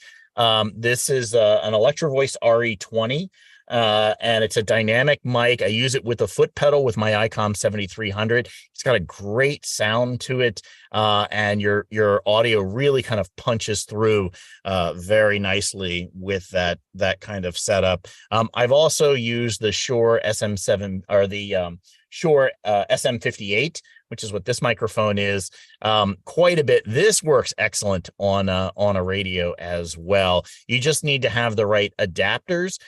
This is an Electro Voice RE20. And it's a dynamic mic. I use it with a foot pedal with my ICOM 7300. It's got a great sound to it, and your audio really kind of punches through very nicely with that kind of setup. I've also used the Shure SM7 or the Shure SM58, which is what this microphone is, quite a bit. This works excellent on a radio as well. You just need to have the right adapters,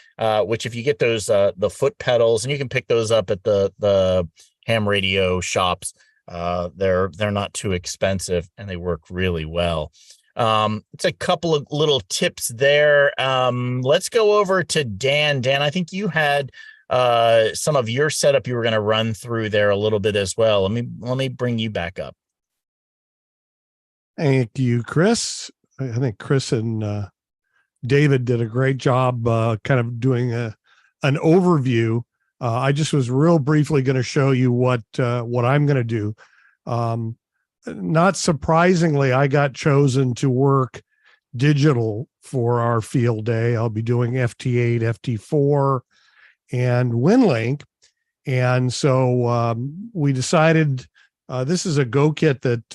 which if you get those the foot pedals, and you can pick those up at the ham radio shops, they're not too expensive and they work really well. It's a couple of little tips there. Let's go over to Dan. Dan, I think you had some of your setup you were going to run through there a little bit as well. Let me bring you back up. Thank you, Chris. I think Chris and David did a great job kind of doing an overview. I just was real briefly going to show you what I'm going to do. Not surprisingly, I got chosen to work digital for our field day. I'll be doing FT8, FT4, and WinLink. And so we decided this is a Go kit that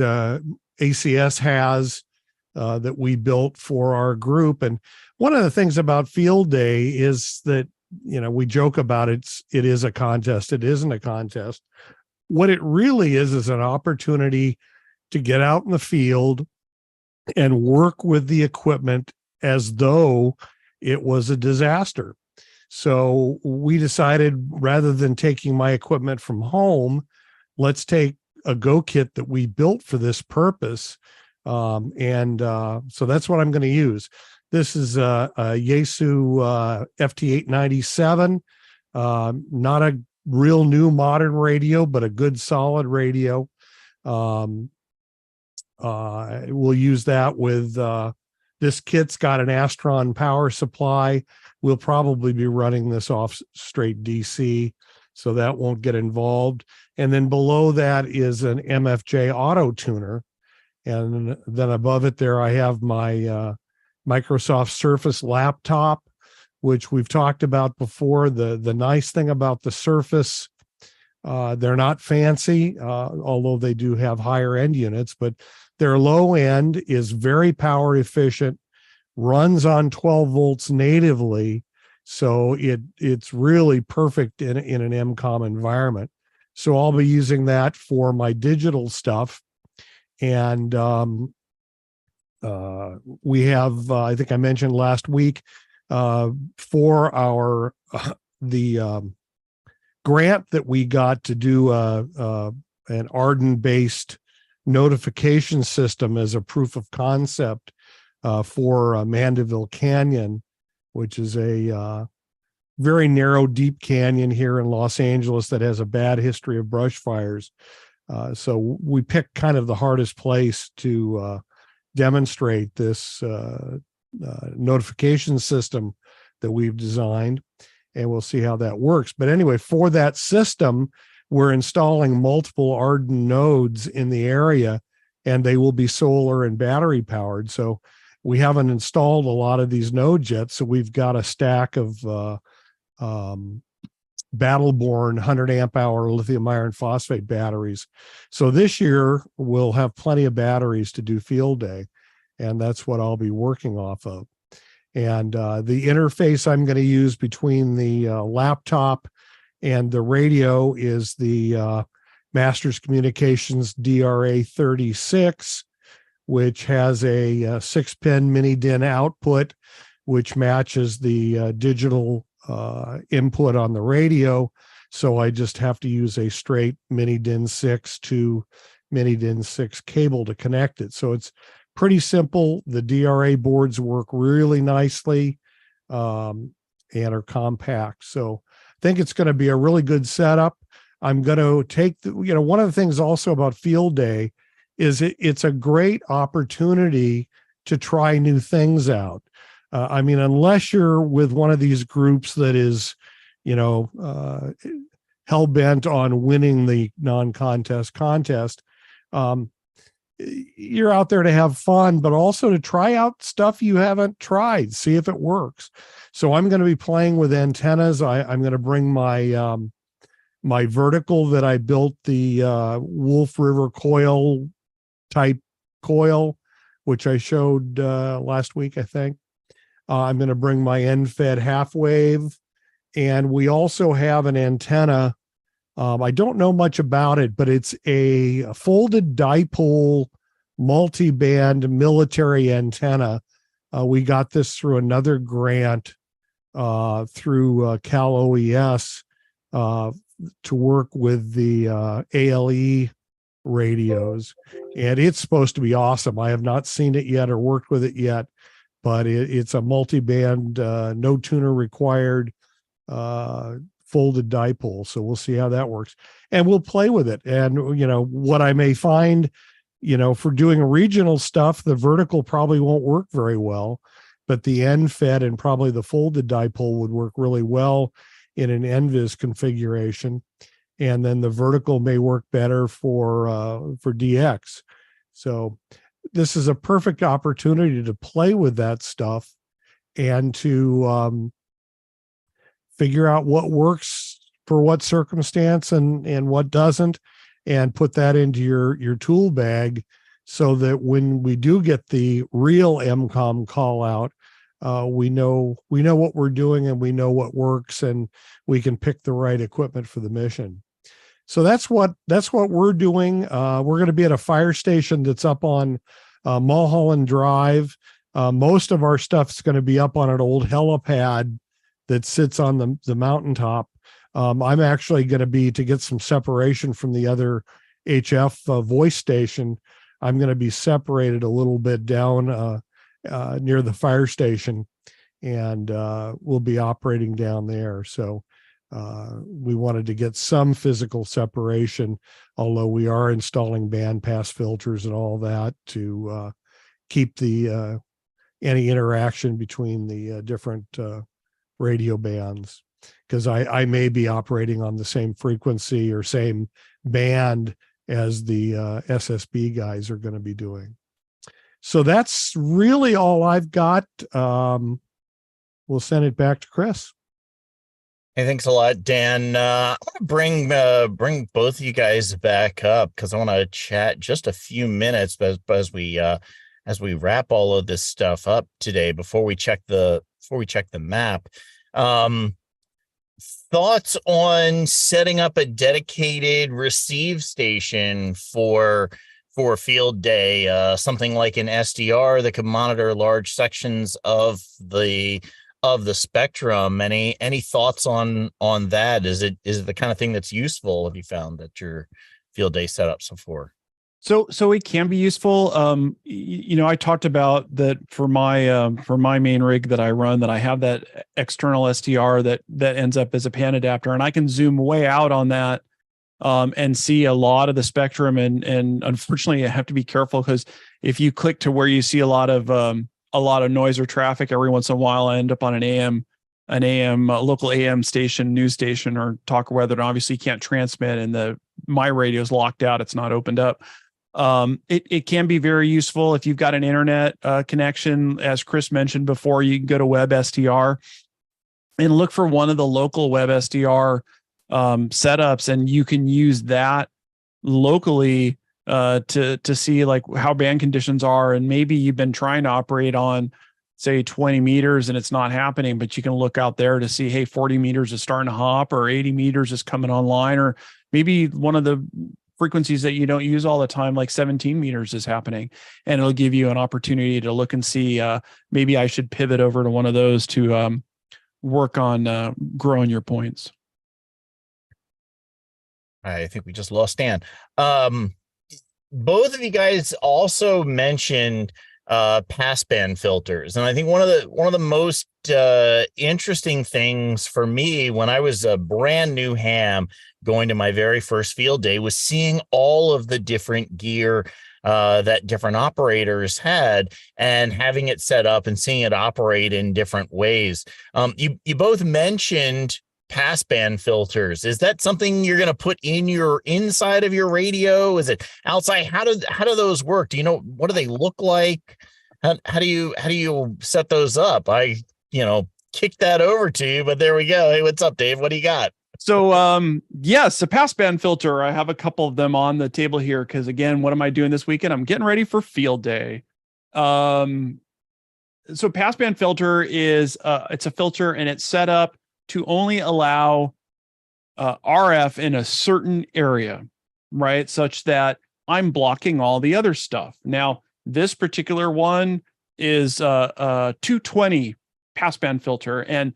ACS has that we built for our group. And one of the things about field day is that, we joke about it is a contest. It isn't a contest. What it really is an opportunity to get out in the field and work with the equipment as though it was a disaster. So we decided, rather than taking my equipment from home, let's take a Go kit that we built for this purpose. So that's what I'm going to use. This is a Yaesu FT897, not a real new modern radio, but a good solid radio. We'll use that with this kit's got an Astron power supply. We'll probably be running this off straight DC, so that won't get involved. And then below that is an MFJ auto tuner. And then above it there, I have my Microsoft Surface laptop, which we've talked about before. The nice thing about the Surface, they're not fancy, although they do have higher end units, but their low end is very power efficient, runs on 12 volts natively. So it's really perfect in an MCOM environment. So I'll be using that for my digital stuff. And we have, I think I mentioned last week, for our the grant that we got to do an Arden-based notification system as a proof of concept for Mandeville Canyon, which is a very narrow, deep canyon here in Los Angeles that has a bad history of brush fires. So we picked kind of the hardest place to demonstrate this notification system that we've designed, and we'll see how that works. But anyway, for that system, we're installing multiple Arden nodes in the area, and they will be solar and battery powered. So we haven't installed a lot of these nodes yet. So we've got a stack of Battleborn 100 amp hour lithium iron phosphate batteries. So this year we'll have plenty of batteries to do field day, and that's what I'll be working off of. And the interface I'm going to use between the laptop and the radio is the Masters Communications DRA36, which has a 6-pin mini DIN output, which matches the digital input on the radio. So I just have to use a straight mini DIN 6 to mini DIN 6 cable to connect it. So it's pretty simple. The DRA boards work really nicely and are compact. So I think it's going to be a really good setup. I'm going to take one of the things also about field day is it's a great opportunity to try new things out. I mean, unless you're with one of these groups that is, hell-bent on winning the non-contest contest, you're out there to have fun, but also to try out stuff you haven't tried, see if it works. So I'm going to be playing with antennas. I'm going to bring my my vertical that I built, the Wolf River coil type coil, which I showed last week, I think. I'm going to bring my end-fed half wave, and we also have an antenna. I don't know much about it, but it's a folded dipole multi-band military antenna. We got this through another grant through Cal OES to work with the ALE radios, and it's supposed to be awesome. I have not seen it yet or worked with it yet, but it's a multi-band, no tuner required, folded dipole. So we'll see how that works, and we'll play with it. And what I may find, for doing regional stuff, the vertical probably won't work very well, but the end fed and probably the folded dipole would work really well in an NVIS configuration. And then the vertical may work better for DX. So this is a perfect opportunity to play with that stuff and to figure out what works for what circumstance and what doesn't, and put that into your tool bag so that when we do get the real MCOM call out, we know what we're doing and we know what works, and we can pick the right equipment for the mission. So that's what we're doing. We're going to be at a fire station that's up on Mulholland Drive. Most of our stuff's going to be up on an old helipad that sits on the mountaintop. I'm actually going to be, to get some separation from the other HF voice station, I'm going to be separated a little bit down near the fire station, and we'll be operating down there. So we wanted to get some physical separation, although we are installing bandpass filters and all that to keep the any interaction between the different radio bands, because I may be operating on the same frequency or same band as the SSB guys are going to be doing. So that's really all I've got. We'll send it back to Chris. Hey, thanks a lot, Dan. I want to bring both of you guys back up because I want to chat just a few minutes as we wrap all of this stuff up today before we check the map. Thoughts on setting up a dedicated receive station for field day, something like an SDR that could monitor large sections of the spectrum. Any thoughts on that? Is it the kind of thing that's useful? Have you found that your field day setups before? So it can be useful. I talked about that for my main rig that I run, that I have that external SDR that ends up as a pan adapter, and I can zoom way out on that and see a lot of the spectrum. And unfortunately, I have to be careful, because if you click to where you see a lot of noise or traffic, every once in a while I end up on an AM local AM station, news station, or talk weather, and obviously you can't transmit, and my radio is locked out. It's not opened up. It can be very useful if you've got an internet connection. As Chris mentioned before, you can go to WebSDR and look for one of the local WebSDR setups, and you can use that locally to see like how band conditions are. And maybe you've been trying to operate on, say, 20 meters and it's not happening, but you can look out there to see, hey, 40 meters is starting to hop, or 80 meters is coming online, or maybe one of the frequencies that you don't use all the time, like 17 meters, is happening. And it'll give you an opportunity to look and see, maybe I should pivot over to one of those to work on growing your points. I think we just lost Dan. Both of you guys also mentioned passband filters, and I think one of the most interesting things for me when I was a brand new ham going to my very first field day was seeing all of the different gear that different operators had, and having it set up and seeing it operate in different ways. You both mentioned passband filters. Is that something you're going to put in your inside of your radio? Is it outside? How do those work? Do you know, what do they look like? How do you set those up? I kicked that over to you, but there we go. Hey, what's up, Dave? What do you got? So yes, a passband filter. I have a couple of them on the table here because, again, what am I doing this weekend? I'm getting ready for field day. So passband filter is it's a filter, and it's set up to only allow RF in a certain area, right? Such that I'm blocking all the other stuff. Now, this particular one is a 220 passband filter, and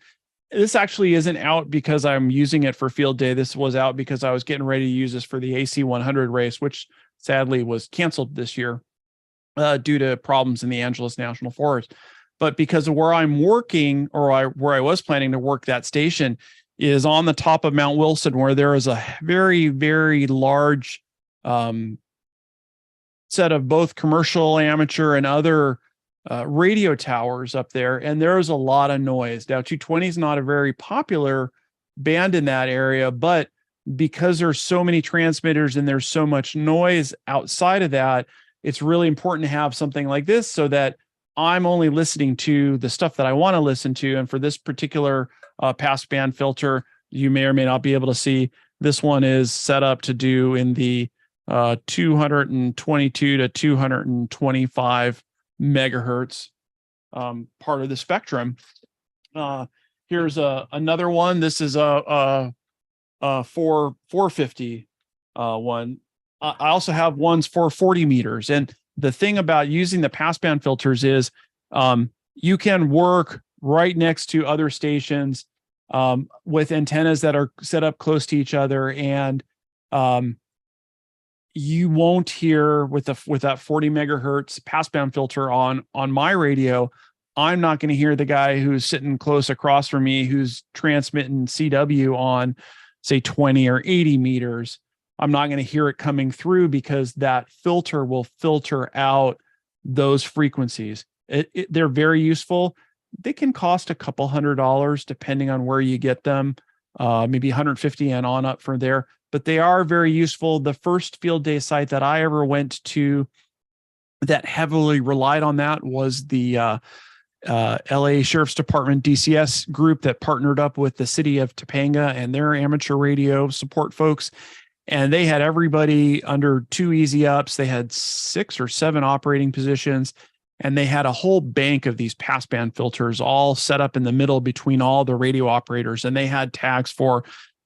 this actually isn't out because I'm using it for field day. This was out because I was getting ready to use this for the AC 100 race, which sadly was canceled this year due to problems in the Angeles National Forest. But because of where I'm working, or where I was planning to work, that station is on the top of Mount Wilson, where there is a very, very large set of both commercial, amateur, and other radio towers up there. And there is a lot of noise. Now, 220 is not a very popular band in that area, but because there's so many transmitters and there's so much noise outside of that, it's really important to have something like this so that I'm only listening to the stuff that I want to listen to. And for this particular passband filter, you may or may not be able to see, this one is set up to do in the 222 to 225 megahertz part of the spectrum. Here's another one. This is a 450 one. I also have ones for 40 meters. And the thing about using the passband filters is you can work right next to other stations with antennas that are set up close to each other, and you won't hear with that 40 megahertz passband filter on my radio. I'm not going to hear the guy who's sitting close across from me who's transmitting CW on, say, 20 or 80 meters. I'm not going to hear it coming through because that filter will filter out those frequencies. They're very useful. They can cost a couple $100 depending on where you get them, maybe 150 and on up from there. But they are very useful. The first field day site that I ever went to that heavily relied on that was the LA Sheriff's Department DCS group that partnered up with the city of Topanga and their amateur radio support folks. And they had everybody under 2 easy ups. They had 6 or 7 operating positions, and they had a whole bank of these passband filters all set up in the middle between all the radio operators. And they had tags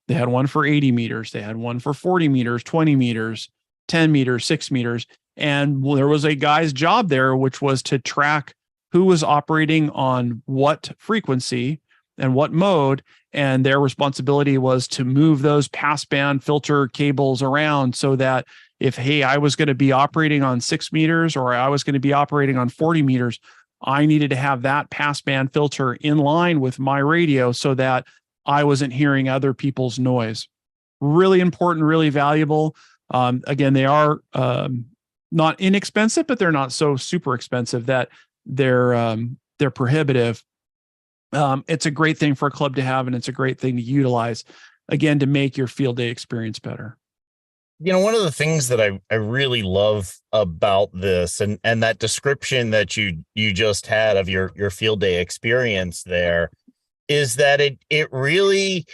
they had one for 80 meters. They had one for 40 meters, 20 meters, 10 meters, 6 meters. And there was a guy's job there, which was to track who was operating on what frequency and what mode. And their responsibility was to move those passband filter cables around so that if, hey, I was going to be operating on 6 meters or I was going to be operating on 40 meters, I needed to have that passband filter in line with my radio so that I wasn't hearing other people's noise. Really important, really valuable. Again, they are not inexpensive, but they're not so super expensive that they're prohibitive. It's a great thing for a club to have, and it's a great thing to utilize, again, to make your field day experience better. One of the things that I really love about this and that description that you just had of your field day experience there is that it really,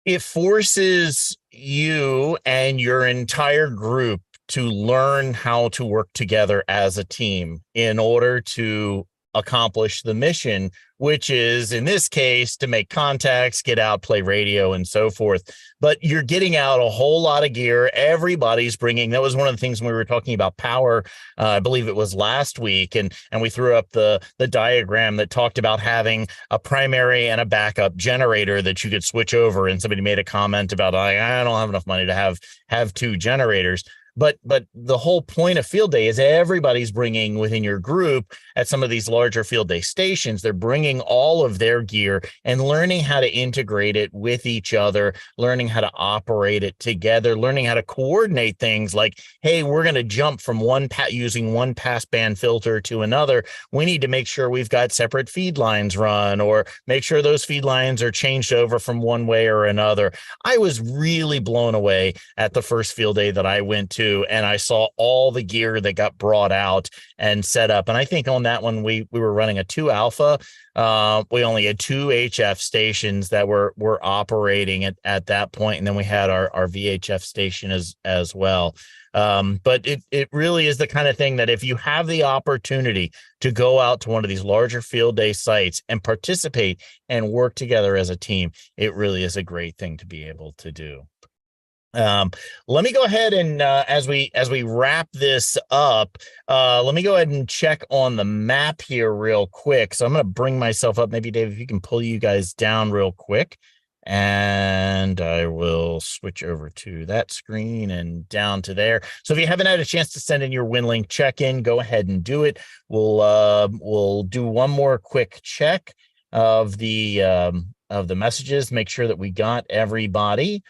it forces you and your entire group to learn how to work together as a team in order to accomplish the mission, which is, in this case, to make contacts, get out, play radio, and so forth. But you're getting out a whole lot of gear. Everybody's bringing. That was one of the things when we were talking about power. I believe it was last week, and we threw up the diagram that talked about having a primary and a backup generator that you could switch over. And somebody made a comment about, I don't have enough money to have two generators. But the whole point of field day is everybody's bringing within your group at some of these larger field day stations. They're bringing all of their gear and learning how to integrate it with each other, learning how to operate it together, learning how to coordinate things like, hey, we're going to jump from using one passband filter to another. We need to make sure we've got separate feed lines run, or make sure those feed lines are changed over from one way or another. I was really blown away at the first field day that I went to, and I saw all the gear that got brought out and set up. And I think on that one, we were running a 2 alpha. We only had 2 HF stations that were operating at that point. And then we had our VHF station as well. But it really is the kind of thing that if you have the opportunity to go out to one of these larger field day sites and participate and work together as a team, it really is a great thing to be able to do. Let me go ahead and as we wrap this up, let me go ahead and check on the map here real quick. So I'm going to bring myself up. Maybe Dave, if you can pull you guys down real quick, and I will switch over to that screen and down to there. So if you haven't had a chance to send in your WinLink check-in, go ahead and do it. We'll do one more quick check of the messages, make sure that we got everybody.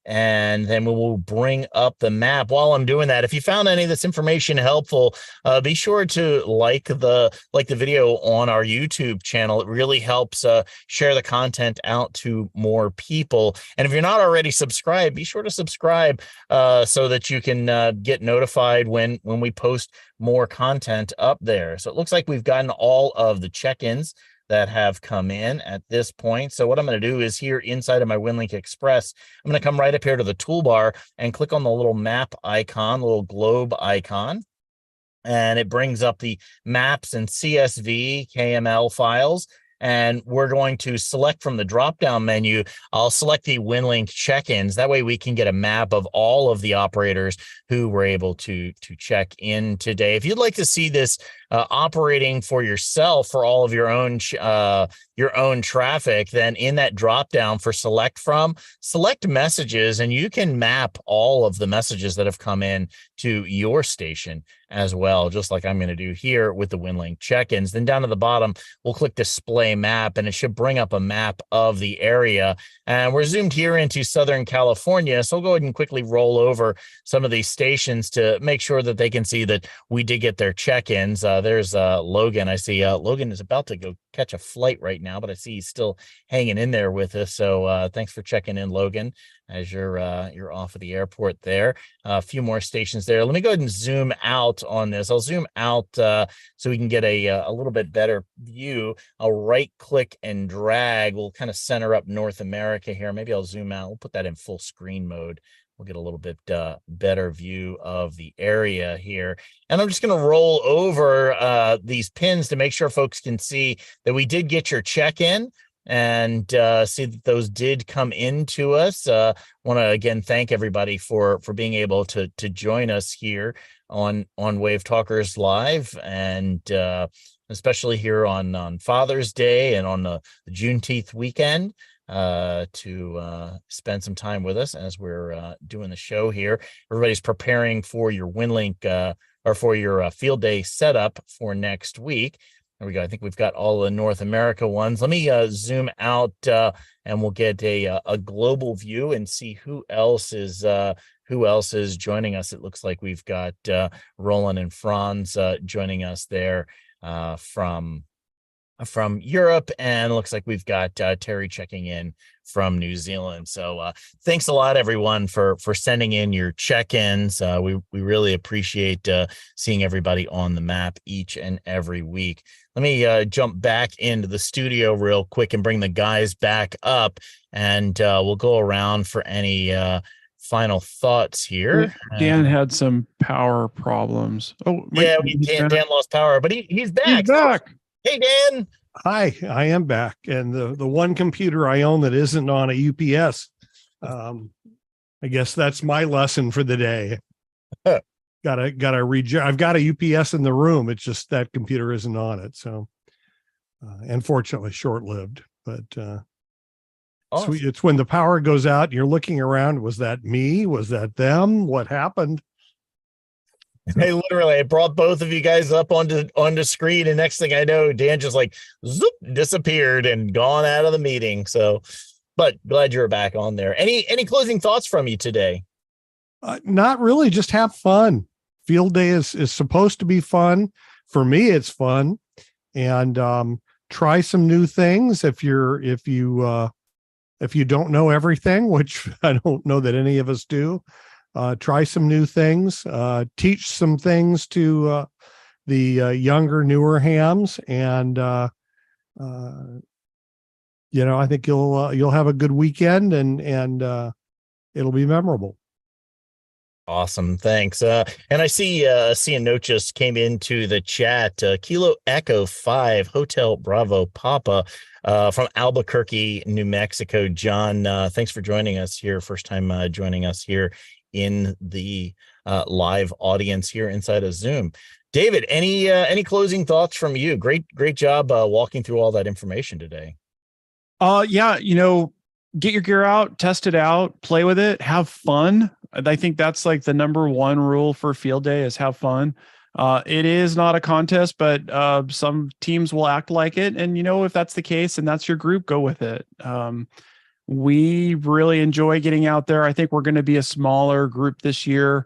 And then we will bring up the map. While I'm doing that, if you found any of this information helpful, be sure to like the video on our YouTube channel. It really helps share the content out to more people. And if you're not already subscribed, be sure to subscribe so that you can get notified when we post more content up there. So it looks like we've gotten all of the check-ins that have come in at this point. So what I'm going to do is here inside of my WinLink Express, I'm going to come right up here to the toolbar and click on the little map icon, little globe icon. And it brings up the maps and CSV KML files. And we're going to select from the drop-down menu. I'll select the WinLink check-ins. That way we can get a map of all of the operators who were able to check in today. If you'd like to see this operating for yourself for all of your own traffic, then in that drop-down for select from, select messages, and you can map all of the messages that have come in to your station as well, just like I'm going to do here with the WinLink check-ins. Then down to the bottom, we'll click display map, and it should bring up a map of the area. And we're zoomed here into Southern California. So I'll go ahead and quickly roll over some of these stations to make sure that they can see that we did get their check-ins. There's Logan. I see Logan is about to go catch a flight right now, but I see he's still hanging in there with us. So thanks for checking in, Logan, as you're off of the airport there. A few more stations there. Let me go ahead and zoom out on this. I'll zoom out so we can get a little bit better view. I'll right click and drag. We'll kind of center up North America here. Maybe I'll zoom out. We'll put that in full screen mode. We'll get a little bit better view of the area here. And I'm just going to roll over these pins to make sure folks can see that we did get your check-in and see that those did come into us. Want to again thank everybody for being able to join us here on WaveTalkers Live, and especially here on Father's Day and on the Juneteenth weekend. To spend some time with us as we're doing the show here. Everybody's preparing for your WinLink or for your field day setup for next week. There we go. I think we've got all the North America ones. Let me zoom out and we'll get a global view and see who else is joining us. It looks like we've got Roland and Franz joining us there from Europe, and it looks like we've got Terry checking in from New Zealand. So thanks a lot, everyone, for sending in your check-ins. We really appreciate seeing everybody on the map each and every week. Let me jump back into the studio real quick and bring the guys back up, and we'll go around for any final thoughts here. Dan had some power problems. Oh, wait, yeah, Dan lost power, but he's back. He's back. Hey, Dan. Hi, I am back, and the one computer I own that isn't on a UPS. I guess that's my lesson for the day. Gotta reject. I've got a UPS in the room. It's just that computer isn't on it. So, unfortunately, short-lived. But Awesome. it's when the power goes out and you're looking around. Was that me? Was that them? What happened? Hey, literally, I brought both of you guys up onto screen, and next thing I know, Dan just like zoop, disappeared and gone out of the meeting. So, but glad you're back on there. Any closing thoughts from you today? Not really. Just have fun. Field day is supposed to be fun. For me, it's fun, and try some new things. If you don't know everything, which I don't know that any of us do. Try some new things, teach some things to the younger, newer hams, and I think you'll have a good weekend, and it'll be memorable. Awesome, thanks. And I see a note just came into the chat. Kilo Echo 5 Hotel Bravo Papa from Albuquerque, New Mexico. John, thanks for joining us here. First time joining us here in the live audience here inside of Zoom. David, any closing thoughts from you? Great job walking through all that information today. Yeah, get your gear out, test it out, play with it, have fun. I think that's like the number one rule for field day is have fun. It is not a contest, but some teams will act like it. And if that's the case and that's your group, go with it. We really enjoy getting out there. I think we're going to be a smaller group this year,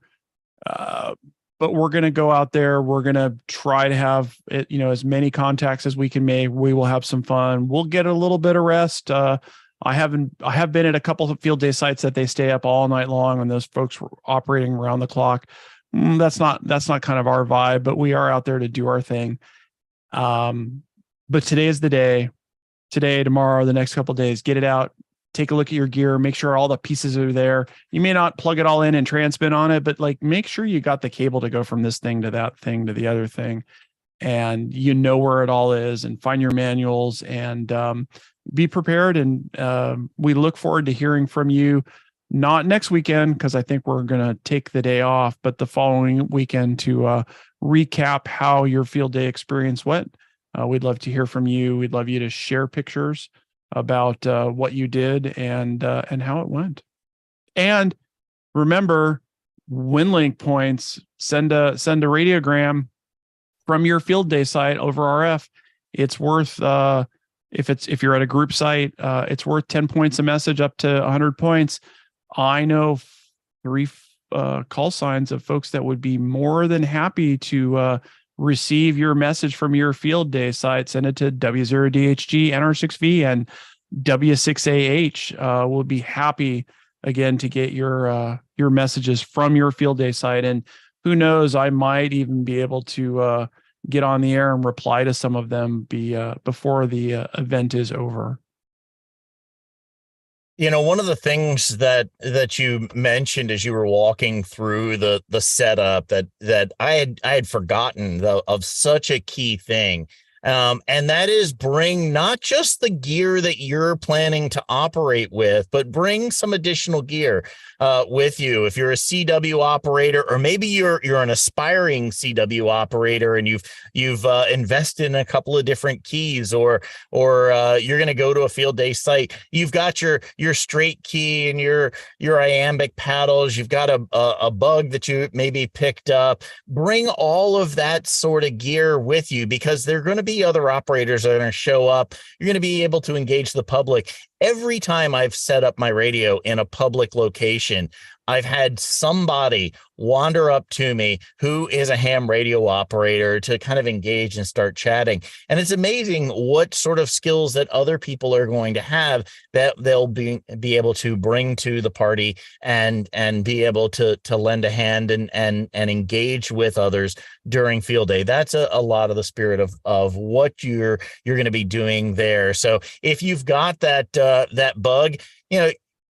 but we're going to go out there. We're going to try to have it, as many contacts as we can make. We will have some fun. We'll get a little bit of rest. I have been at a couple of field day sites that they stay up all night long, and those folks were operating around the clock. That's not kind of our vibe, but we are out there to do our thing. But today is the day. Today, tomorrow, the next couple of days, get it out. Take a look at your gear, make sure all the pieces are there. You may not plug it all in and transmit on it, but make sure you got the cable to go from this thing to that thing to the other thing, and where it all is, and find your manuals, and be prepared. And we look forward to hearing from you, not next weekend, because I think we're going to take the day off, but the following weekend to recap how your field day experience went. We'd love to hear from you. We'd love you to share pictures about what you did and how it went. And remember, WinLink points. Send a radiogram from your field day site over RF. It's worth if you're at a group site, it's worth 10 points a message up to 100 points. I know 3 call signs of folks that would be more than happy to receive your message from your field day site. Send it to W0DHG, NR6V, and W6AH. We'll be happy again to get your messages from your field day site. And who knows, I might even be able to get on the air and reply to some of them before the event is over. One of the things that you mentioned as you were walking through the setup that I had forgotten of such a key thing. And that is bring not just the gear that you're planning to operate with, but bring some additional gear with you. If you're a CW operator, or maybe you're an aspiring CW operator and you've invested in a couple of different keys, or you're going to go to a field day site, you've got your straight key and your iambic paddles, you've got a bug that you maybe picked up. Bring all of that sort of gear with you, because they're going to be other operators that are going to show up. You're going to be able to engage the public. every time I've set up my radio in a public location, I've had somebody wander up to me who is a ham radio operator to kind of engage and start chatting. And it's amazing what sort of skills that other people are going to have that they'll be able to bring to the party and be able to lend a hand and engage with others during field day. That's a lot of the spirit of what you're going to be doing there. So if you've got that bug,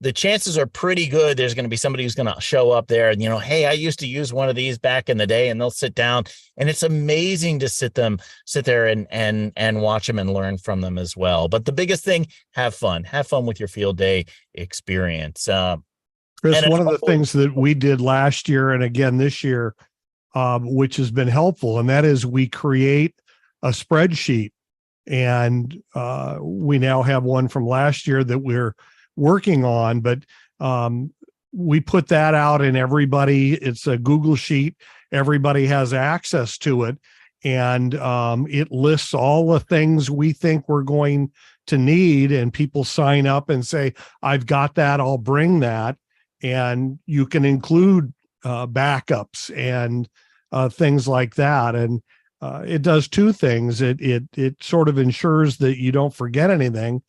the chances are pretty good there's going to be somebody who's going to show up there and, hey, I used to use one of these back in the day, and they'll sit down, and it's amazing to sit there and watch them and learn from them as well. But the biggest thing, have fun with your field day experience. Chris, one of the things that we did last year and again this year, which has been helpful, and that is we create a spreadsheet, and we now have one from last year that we're working on, but we put that out and it's a Google sheet. Everybody has access to it, and it lists all the things we think we're going to need, and people sign up and say, I've got that, I'll bring that. And you can include backups and things like that. And it does two things. It sort of ensures that you don't forget anything,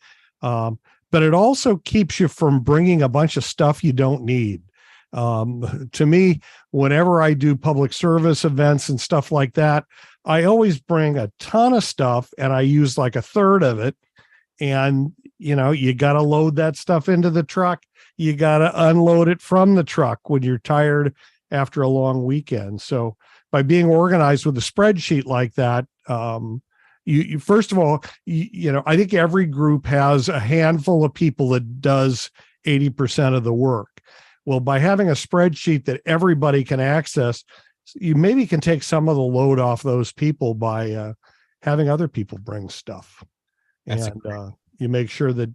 but it also keeps you from bringing a bunch of stuff you don't need. To me, whenever I do public service events and stuff like that, I always bring a ton of stuff and I use like a third of it. And, you got to load that stuff into the truck. You got to unload it from the truck when you're tired after a long weekend. So by being organized with a spreadsheet like that, you first of all, I think every group has a handful of people that does 80% of the work. Well, by having a spreadsheet that everybody can access, you maybe can take some of the load off those people by having other people bring stuff. And you make sure that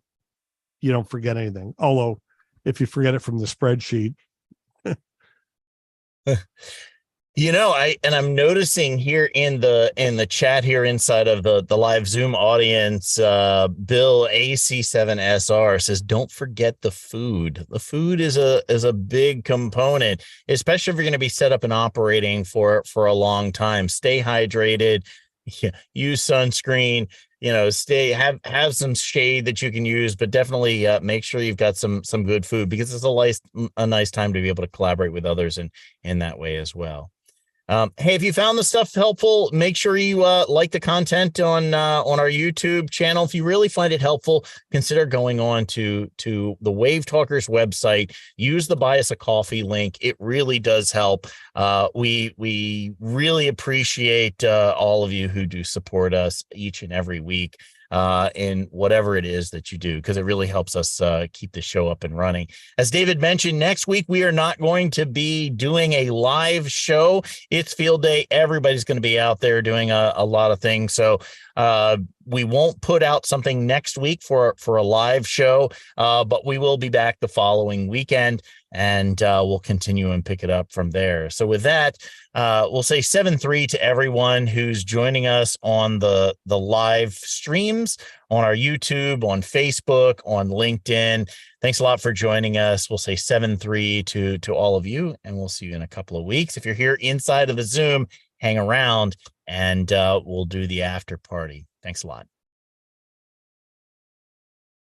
you don't forget anything. Although if you forget it from the spreadsheet. I'm noticing here in the chat here inside of the live Zoom audience, Bill AC7SR says, don't forget the food. The food is a big component, especially if you're going to be set up and operating for a long time. Stay hydrated, use sunscreen, have some shade that you can use, but definitely make sure you've got some good food, because it's a nice time to be able to collaborate with others in that way as well. Hey, if you found the stuff helpful, make sure you like the content on our YouTube channel. If you really find it helpful, consider going on to the WaveTalkers website. Use the Buy Us a Coffee link. It really does help. We really appreciate all of you who do support us each and every week in whatever it is that you do, because it really helps us keep the show up and running. As David mentioned, next week we are not going to be doing a live show. It's field day. Everybody's going to be out there doing a lot of things. So we won't put out something next week for a live show, but we will be back the following weekend, and we'll continue and pick it up from there. So with that, we'll say 7-3 to everyone who's joining us on the live streams on our YouTube, on Facebook, on LinkedIn. Thanks a lot for joining us. We'll say 7-3 to all of you, and we'll see you in a couple of weeks. If you're here inside of the Zoom, hang around, and we'll do the after party. Thanks a lot.